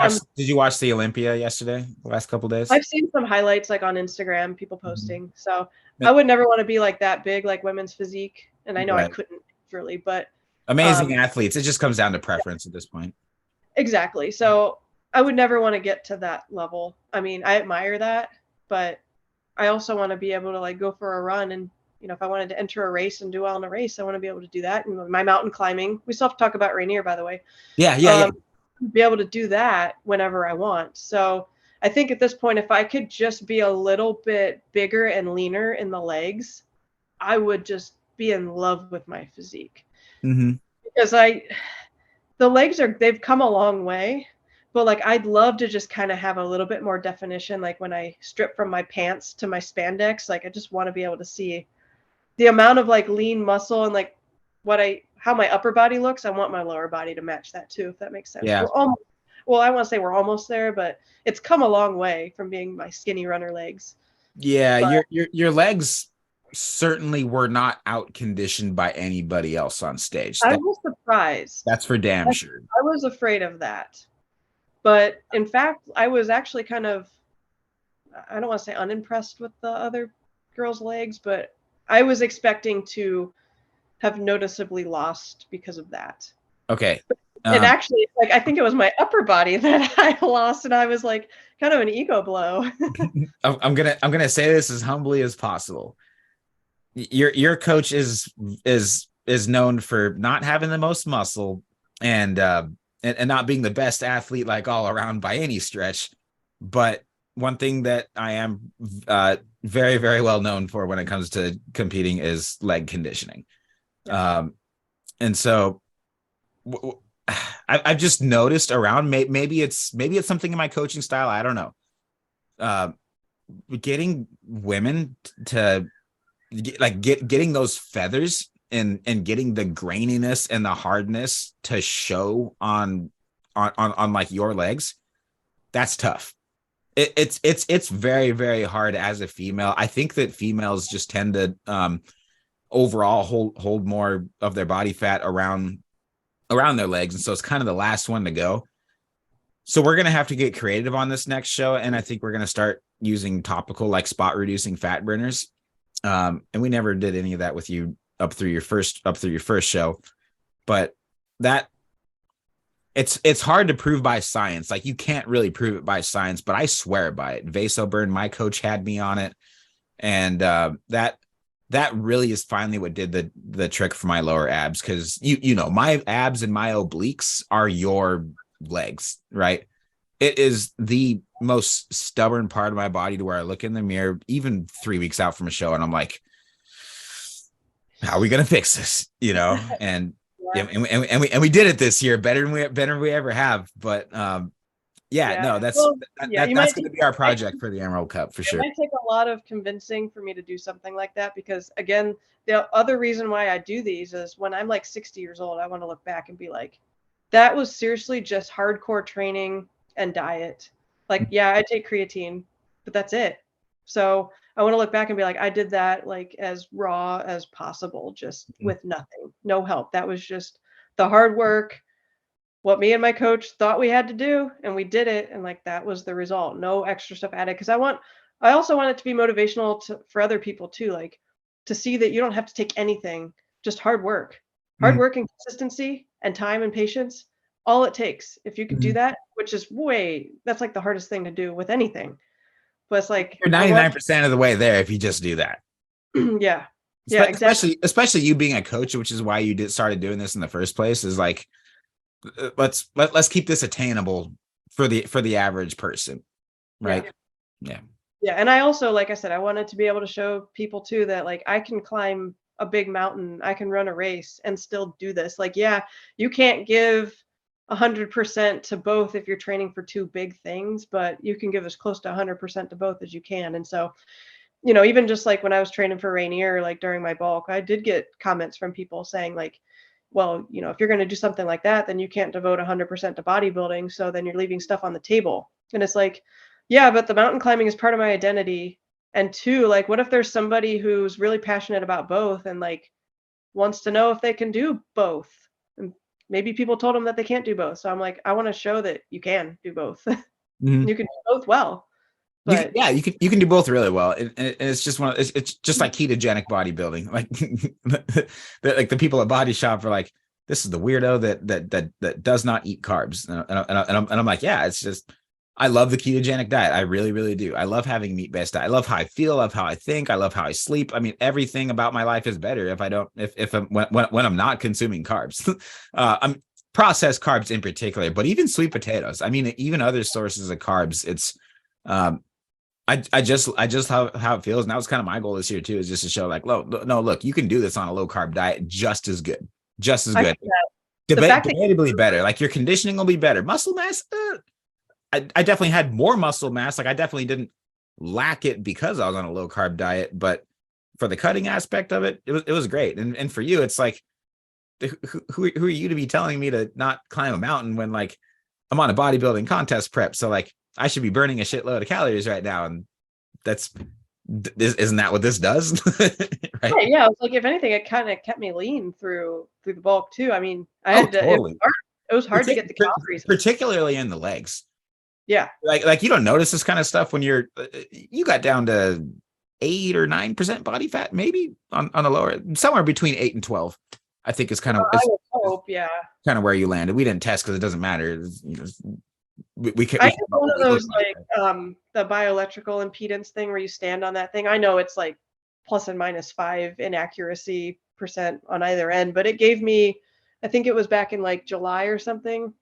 watch the Olympia yesterday, the last couple of days? I've seen some highlights like on Instagram, people posting. So I would never want to be like that big, like Women's Physique. And I know I couldn't really, but amazing athletes. It just comes down to preference at this point. Exactly. So I would never want to get to that level. I mean, I admire that, but I also want to be able to like go for a run, and you know, if I wanted to enter a race and do well in a race, I want to be able to do that. And my mountain climbing, we still have to talk about Rainier, by the way. Yeah. Be able to do that whenever I want. So I think at this point, if I could just be a little bit bigger and leaner in the legs, I would just be in love with my physique. Because the legs they've come a long way, but like, I'd love to just kind of have a little bit more definition. Like when I strip from my pants to my spandex, like I just want to be able to see the amount of like lean muscle and like how my upper body looks. I want my lower body to match that too, if that makes sense. Yeah. I want to say we're almost there, but it's come a long way from being my skinny runner legs. Yeah. But your legs certainly were not out conditioned by anybody else on stage. I was surprised. That's for damn sure. I was afraid of that. But in fact, I was actually kind of, I don't want to say unimpressed with the other girls' legs, but I was expecting to have noticeably lost because of that. Okay. And actually, like, I think it was my upper body that I lost, and I was like kind of an ego blow. I'm gonna say this as humbly as possible. Your coach is known for not having the most muscle and not being the best athlete like all around by any stretch. But one thing that I am very, very well known for when it comes to competing is leg conditioning. And so I've just noticed around, maybe it's something in my coaching style. I don't know. Getting women to getting those feathers and getting the graininess and the hardness to show on like your legs, that's tough. It's very, very hard as a female. I think that females just tend to overall hold more of their body fat around their legs, and so it's kind of the last one to go. So we're gonna have to get creative on this next show, and I think we're gonna start using topical like spot reducing fat burners. And we never did any of that with you up through your first show, but that it's hard to prove by science. Like, you can't really prove it by science, but I swear by it. Vasoburn, my coach, had me on it, and that really is finally what did the trick for my lower abs, because you know my abs and my obliques are your legs, right? It is the most stubborn part of my body, to where I look in the mirror even 3 weeks out from a show and I'm like, how are we gonna fix this, you know? And and we did it this year better than we ever have. But no, that's going to be our project for the Emerald Cup for sure. It might take a lot of convincing for me to do something like that, because again, the other reason why I do these is when I'm like 60 years old, I want to look back and be like, that was seriously just hardcore training and diet. Like, yeah, I take creatine, but that's it. So I want to look back and be like, I did that like as raw as possible, just with nothing, no help. That was just the hard work, what me and my coach thought we had to do, and we did it. And like, that was the result. No extra stuff added. Cause I also want it to be motivational for other people too. Like to see that you don't have to take anything, just hard work and consistency and time and patience. All it takes. If you can do that, which is that's like the hardest thing to do with anything. But it's like you're 99% of the way there if you just do that. Yeah. Yeah, exactly. Especially you being a coach, which is why you started doing this in the first place, is like, let's keep this attainable for the average person, right? Yeah. And I also, like I said, I wanted to be able to show people too that like I can climb a big mountain, I can run a race and still do this. Like, yeah, you can't give 100% to both if you're training for two big things, but you can give as close to 100% to both as you can. And so, even just like when I was training for Rainier, like during my bulk, I did get comments from people saying like, well, if you're going to do something like that, then you can't devote 100% to bodybuilding. So then you're leaving stuff on the table. And it's like, yeah, but the mountain climbing is part of my identity. And two, like, what if there's somebody who's really passionate about both and like wants to know if they can do both? And maybe people told them that they can't do both. So I'm like, I want to show that you can do both. You can do both well. But you can do both really well, and it's just it's just like ketogenic bodybuilding. Like the people at Body Shop are like, this is the weirdo that does not eat carbs, and I'm like, yeah, it's just, I love the ketogenic diet. I really, really do. I love having meat-based diet. I love how I feel, I love how I think, I love how I sleep. I mean, everything about my life is better if I'm not consuming carbs. I'm processed carbs in particular, but even sweet potatoes. I mean, even other sources of carbs. It's I just how it feels. And that was kind of my goal this year too, is just to show like, look, you can do this on a low carb diet just as good. Debatably better. Like your conditioning will be better. Muscle mass, I definitely had more muscle mass. Like I definitely didn't lack it because I was on a low carb diet, but for the cutting aspect of it, it was great. And for you, it's like, who are you to be telling me to not climb a mountain when like I'm on a bodybuilding contest prep? So like I should be burning a shitload of calories right now. And isn't that what this does? Right? Yeah. Like if anything, it kind of kept me lean through the bulk too. I mean, it was hard to get the calories, particularly in the legs. Yeah. Like you don't notice this kind of stuff when you got down to 8 or 9% body fat, maybe on a lower, somewhere between 8 and 12, I think is kind of, I would hope, yeah, kind of where you landed. We didn't test because it doesn't matter. We I did one of those like the bioelectrical impedance thing where you stand on that thing. I know it's like plus and minus 5 inaccuracy % on either end, but it gave me, I think it was back in like July or something,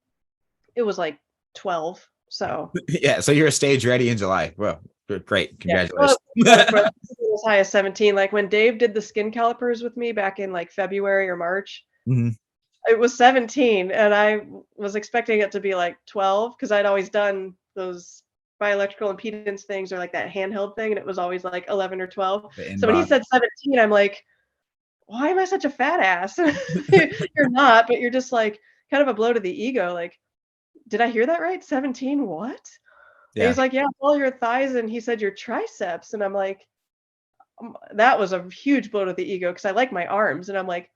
it was like 12. So yeah, so you're stage ready in July. Well, great, congratulations. Yeah. Well, as high as 17. Like when Dave did the skin calipers with me back in like February or March, it was 17, and I was expecting it to be like 12 because I'd always done those bioelectrical impedance things or like that handheld thing, and it was always like 11 or 12. So when he said 17, I'm like, why am I such a fat ass? You're not, but you're just like kind of a blow to the ego. Like, did I hear that right? 17? What? Yeah. He's like, yeah, all your thighs, and he said your triceps, and I'm like, that was a huge blow to the ego because I like my arms, and I'm like,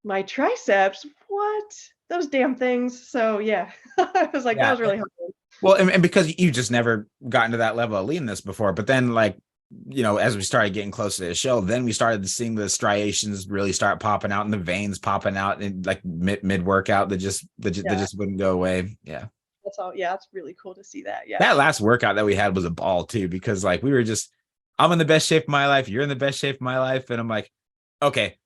my triceps, what? Those damn things. So yeah, I was like, that was really hard. Well, and because you just never gotten to that level of leanness before, but then like, as we started getting closer to the show, then we started seeing the striations really start popping out and the veins popping out and like mid workout that just wouldn't go away. Yeah. That's all. Yeah. It's really cool to see that. Yeah. That last workout that we had was a ball too, because like we were just, I'm in the best shape of my life. You're in the best shape of my life. And I'm like, okay,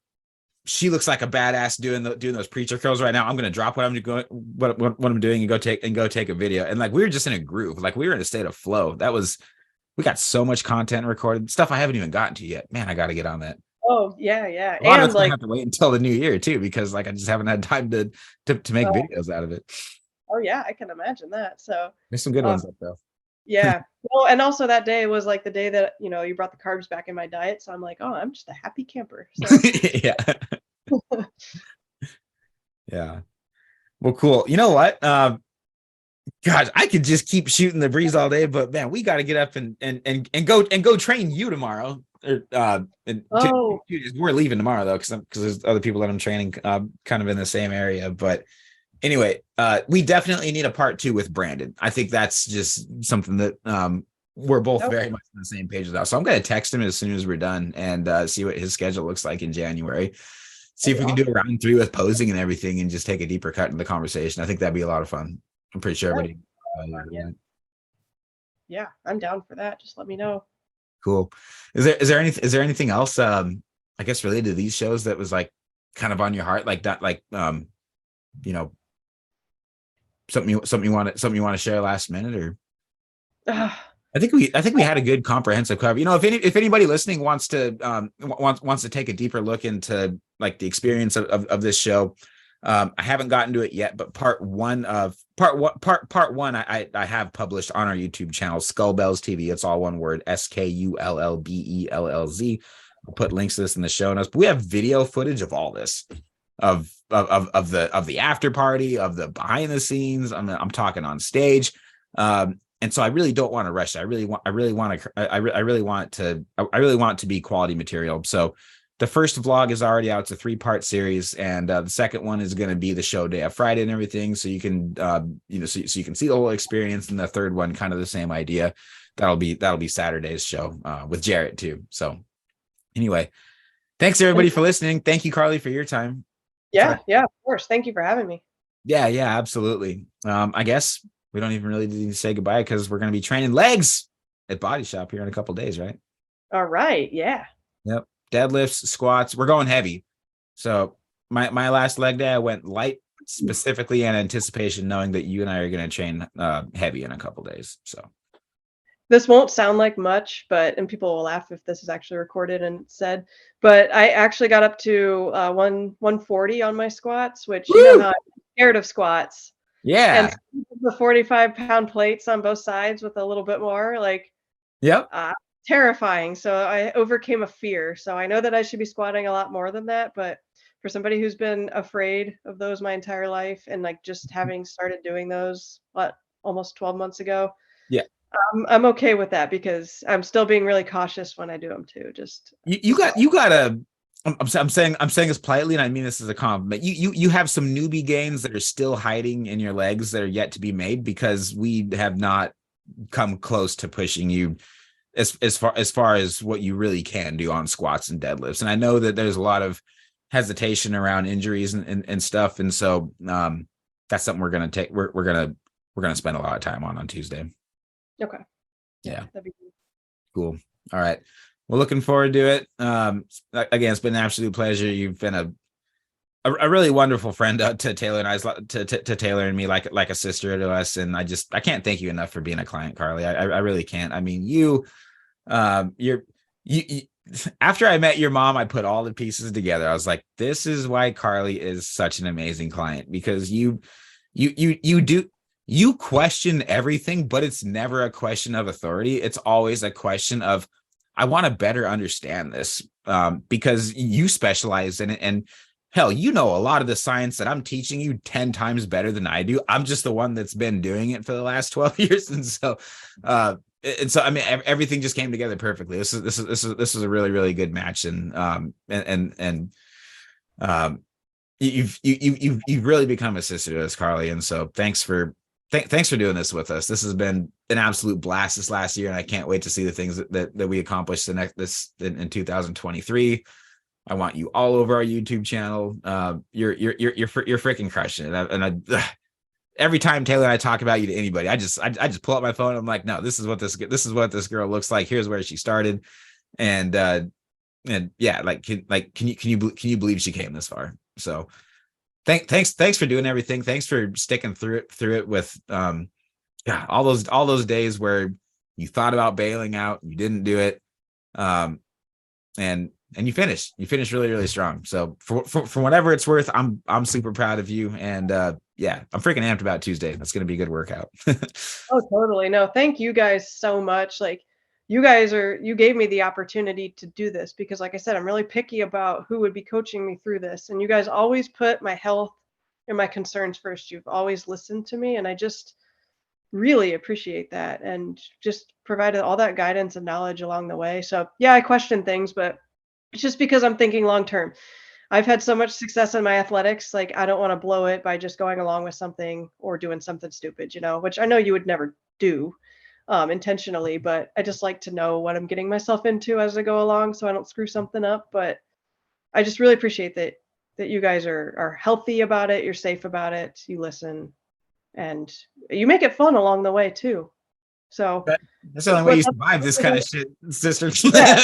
she looks like a badass doing those preacher curls right now. I'm going to drop what I'm doing and go take a video. And like, we were just in a groove. Like we were in a state of flow. We got so much content recorded, stuff I haven't even gotten to yet. Man, I got to get on that. Oh yeah, yeah. A lot of And it's gonna like, have to wait until the new year too, because like I just haven't had time to make oh, videos out of it. oh yeah, I can imagine that. So, There's some good uh, ones up though. yeah. Well, and also that day was like the day that, you brought the carbs back in my diet. So I'm like, oh, I'm just a happy camper. So Yeah. Yeah. Well, cool. You know what? Gosh, I could just keep shooting the breeze all day, but man, we got to get up and go train you tomorrow. oh, We're leaving tomorrow though, because there's other people that I'm training kind of in the same area. But anyway, we definitely need a part 2 with Brandon. I think that's just something that we're both okay. very much on the same page about. So I'm going to text him as soon as we're done and see what his schedule looks like in January. See if we can do a round 3 with posing and everything and just take a deeper cut in the conversation. I think that'd be a lot of fun. I'm pretty sure everybody. Yeah, I'm down for that. Just let me know. Cool. Is there anything else I guess related to these shows that was like kind of on your heart, like that, like you know, something you want to share last minute? Or I think we had a good comprehensive cover. If anybody listening wants to take a deeper look into like the experience of this show, I haven't gotten to it yet, but part one I have published on our YouTube channel, Skullbellz TV. It's all one word, SKULLBELLZ. I'll put links to this in the show notes. But we have video footage of all this, of the after party, of the behind the scenes. I'm talking on stage. And so I really don't want to rush it. I really want it to be quality material. So the first vlog is already out. It's a 3-part series, and the second one is going to be the show day of Friday and everything. So you can, so you can see the whole experience. And the third one, kind of the same idea. That'll be Saturday's show with Jarrett too. So anyway, thanks everybody for listening. Thank you, Carly, for your time. Yeah, of course. Thank you for having me. Yeah, absolutely. I guess we don't even really need to say goodbye because we're going to be training legs at Body Shop here in a couple of days, right? All right. Yeah. Yep. Deadlifts, squats. We're going heavy. So my last leg day, I went light specifically in anticipation, knowing that you and I are going to train heavy in a couple of days. So this won't sound like much, and people will laugh if this is actually recorded and said, but I actually got up to 140 on my squats, which Woo! you know how I'm scared of squats. Yeah. And the 45-pound plates on both sides with a little bit more, like, yep. Terrifying. So I overcame a fear. So I know that I should be squatting a lot more than that, but for somebody who's been afraid of those my entire life and like just having started doing those almost 12 months ago. Yeah. I'm okay with that because I'm still being really cautious when I do them too. Just you gotta. I'm saying this politely, and I mean this as a compliment. You have some newbie gains that are still hiding in your legs that are yet to be made because we have not come close to pushing you as far as what you really can do on squats and deadlifts. And I know that there's a lot of hesitation around injuries and stuff, and so that's something we're gonna take. We're gonna spend a lot of time on Tuesday. Okay. Yeah. That'd be good. Cool. All right. We're looking forward to it. Again, it's been an absolute pleasure. You've been a really wonderful friend to Taylor and I, to Taylor and me, like a sister to us. And I can't thank you enough for being a client, Carly. I really can't. I mean, you after I met your mom, I put all the pieces together. I was like, this is why Carly is such an amazing client, because you question everything, but it's never a question of authority. It's always a question of, I want to better understand this, because you specialize in it. And hell, you know, a lot of the science that I'm teaching you 10 times better than I do. I'm just the one that's been doing it for the last 12 years. And so, I mean, everything just came together perfectly. This is a really, really good match. And you've really become a sister to us, Carly. And so thanks for doing this with us. This has been an absolute blast this last year, and I can't wait to see the things that we accomplished in 2023. I want you all over our YouTube channel. You're freaking crushing it. And every time Taylor and I talk about you to anybody, I just pull up my phone. I'm like, no, this is what this girl looks like. Here's where she started, and yeah, can you believe she came this far? So thanks for doing everything. Thanks for sticking through it with all those days where you thought about bailing out, you didn't do it, and and you finished really, really strong. So for whatever it's worth, I'm super proud of you. And yeah, I'm freaking amped about Tuesday. That's going to be a good workout. Oh, totally. No, thank you guys so much. Like, you gave me the opportunity to do this because, like I said, I'm really picky about who would be coaching me through this. And you guys always put my health and my concerns first. You've always listened to me, and I just really appreciate that, and just provided all that guidance and knowledge along the way. So yeah, I question things, but it's just because I'm thinking long term. I've had so much success in my athletics, like I don't want to blow it by just going along with something or doing something stupid, which I know you would never do intentionally, but I just like to know what I'm getting myself into as I go along so I don't screw something up. But I just really appreciate that you guys are healthy about it, you're safe about it, you listen, and you make it fun along the way too. So that's the only way you survive this kind of shit, sister. yeah.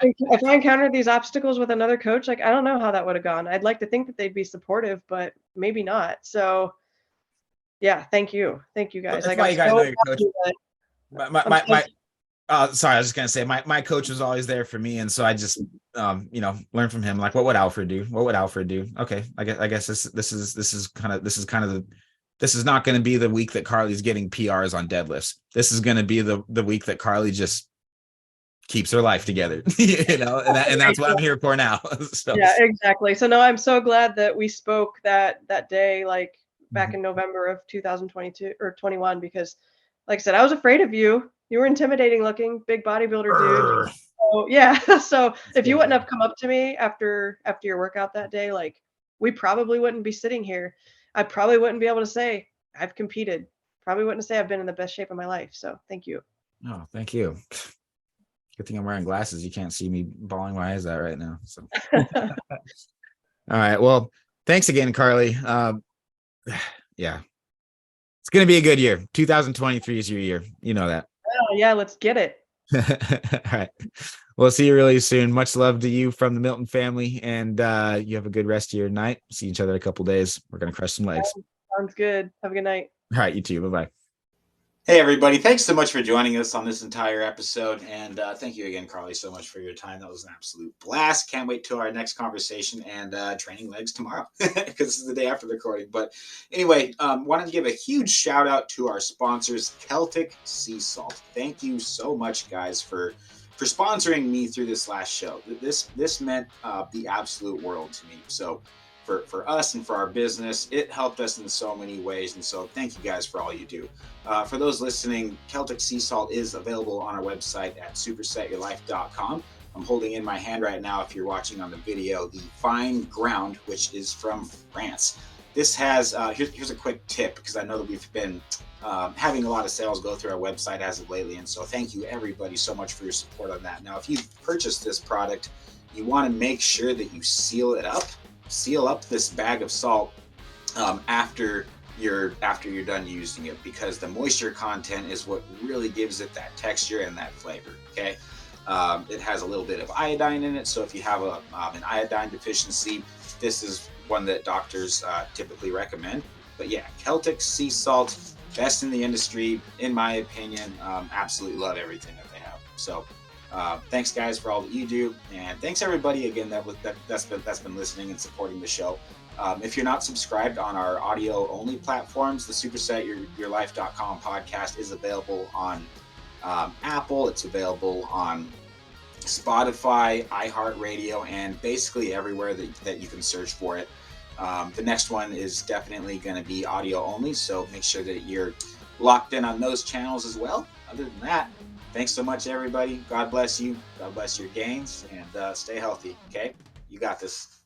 If I encountered these obstacles with another coach, like I don't know how that would have gone. I'd like to think that they'd be supportive, but maybe not. So yeah, thank you guys. That's why you gotta know your coach. Sorry, I was just gonna say my coach was always there for me, and so I just learn from him. Like, what would Alfred do? Okay, I guess this is not going to be the week that Carly's getting PRs on deadlifts. This is going to be the week that Carly just keeps her life together, and that's what I'm here for now. So. Yeah, exactly. So no, I'm so glad that we spoke that day, like back in November of 2022 or 21, because like I said, I was afraid of you. You were intimidating looking, big bodybuilder dude. So yeah. So if you wouldn't have come up to me after your workout that day, like we probably wouldn't be sitting here. I probably wouldn't be able to say I've competed. Probably wouldn't say I've been in the best shape of my life. So thank you. Oh, thank you. Good thing I'm wearing glasses. You can't see me bawling my eyes out right now. So, all right. Well, thanks again, Carly. Yeah, it's going to be a good year. 2023 is your year. You know that. Oh yeah. Let's get it. All right. We'll see you really soon. Much love to you from the Milton family, and you have a good rest of your night. See each other in a couple days. We're going to crush some legs. Sounds good. Have a good night. All right. You too. Bye-bye. Hey, everybody. Thanks so much for joining us on this entire episode. And thank you again, Carly, so much for your time. That was an absolute blast. Can't wait till our next conversation and training legs tomorrow because this is the day after the recording. But anyway, wanted to give a huge shout out to our sponsors, Celtic Sea Salt. Thank you so much, guys, for sponsoring me through this last show. This meant the absolute world to me. So for us and for our business, it helped us in so many ways. And so thank you guys for all you do. For those listening, Celtic Sea Salt is available on our website at supersetyourlife.com. I'm holding in my hand right now, if you're watching on the video, the Fine Ground, which is from France. This has, here's a quick tip, because I know that we've been having a lot of sales go through our website as of lately. And so thank you everybody so much for your support on that. Now, if you've purchased this product, you want to make sure that you seal up this bag of salt after you're done using it, because the moisture content is what really gives it that texture and that flavor. Okay, it has a little bit of iodine in it, so if you have an iodine deficiency, this is one that doctors typically recommend. But yeah, Celtic Sea Salt, best in the industry in my opinion. Absolutely love everything that they have. So thanks guys for all that you do, and thanks everybody again that's been listening and supporting the show. If you're not subscribed on our audio only platforms, the supersetyourlife.com podcast is available on Apple. It's available on Spotify, iHeartRadio, and basically everywhere that you can search for it. The next one is definitely going to be audio only, so make sure that you're locked in on those channels as well. Other than that, thanks so much, everybody. God bless you. God bless your gains, and stay healthy, okay? You got this.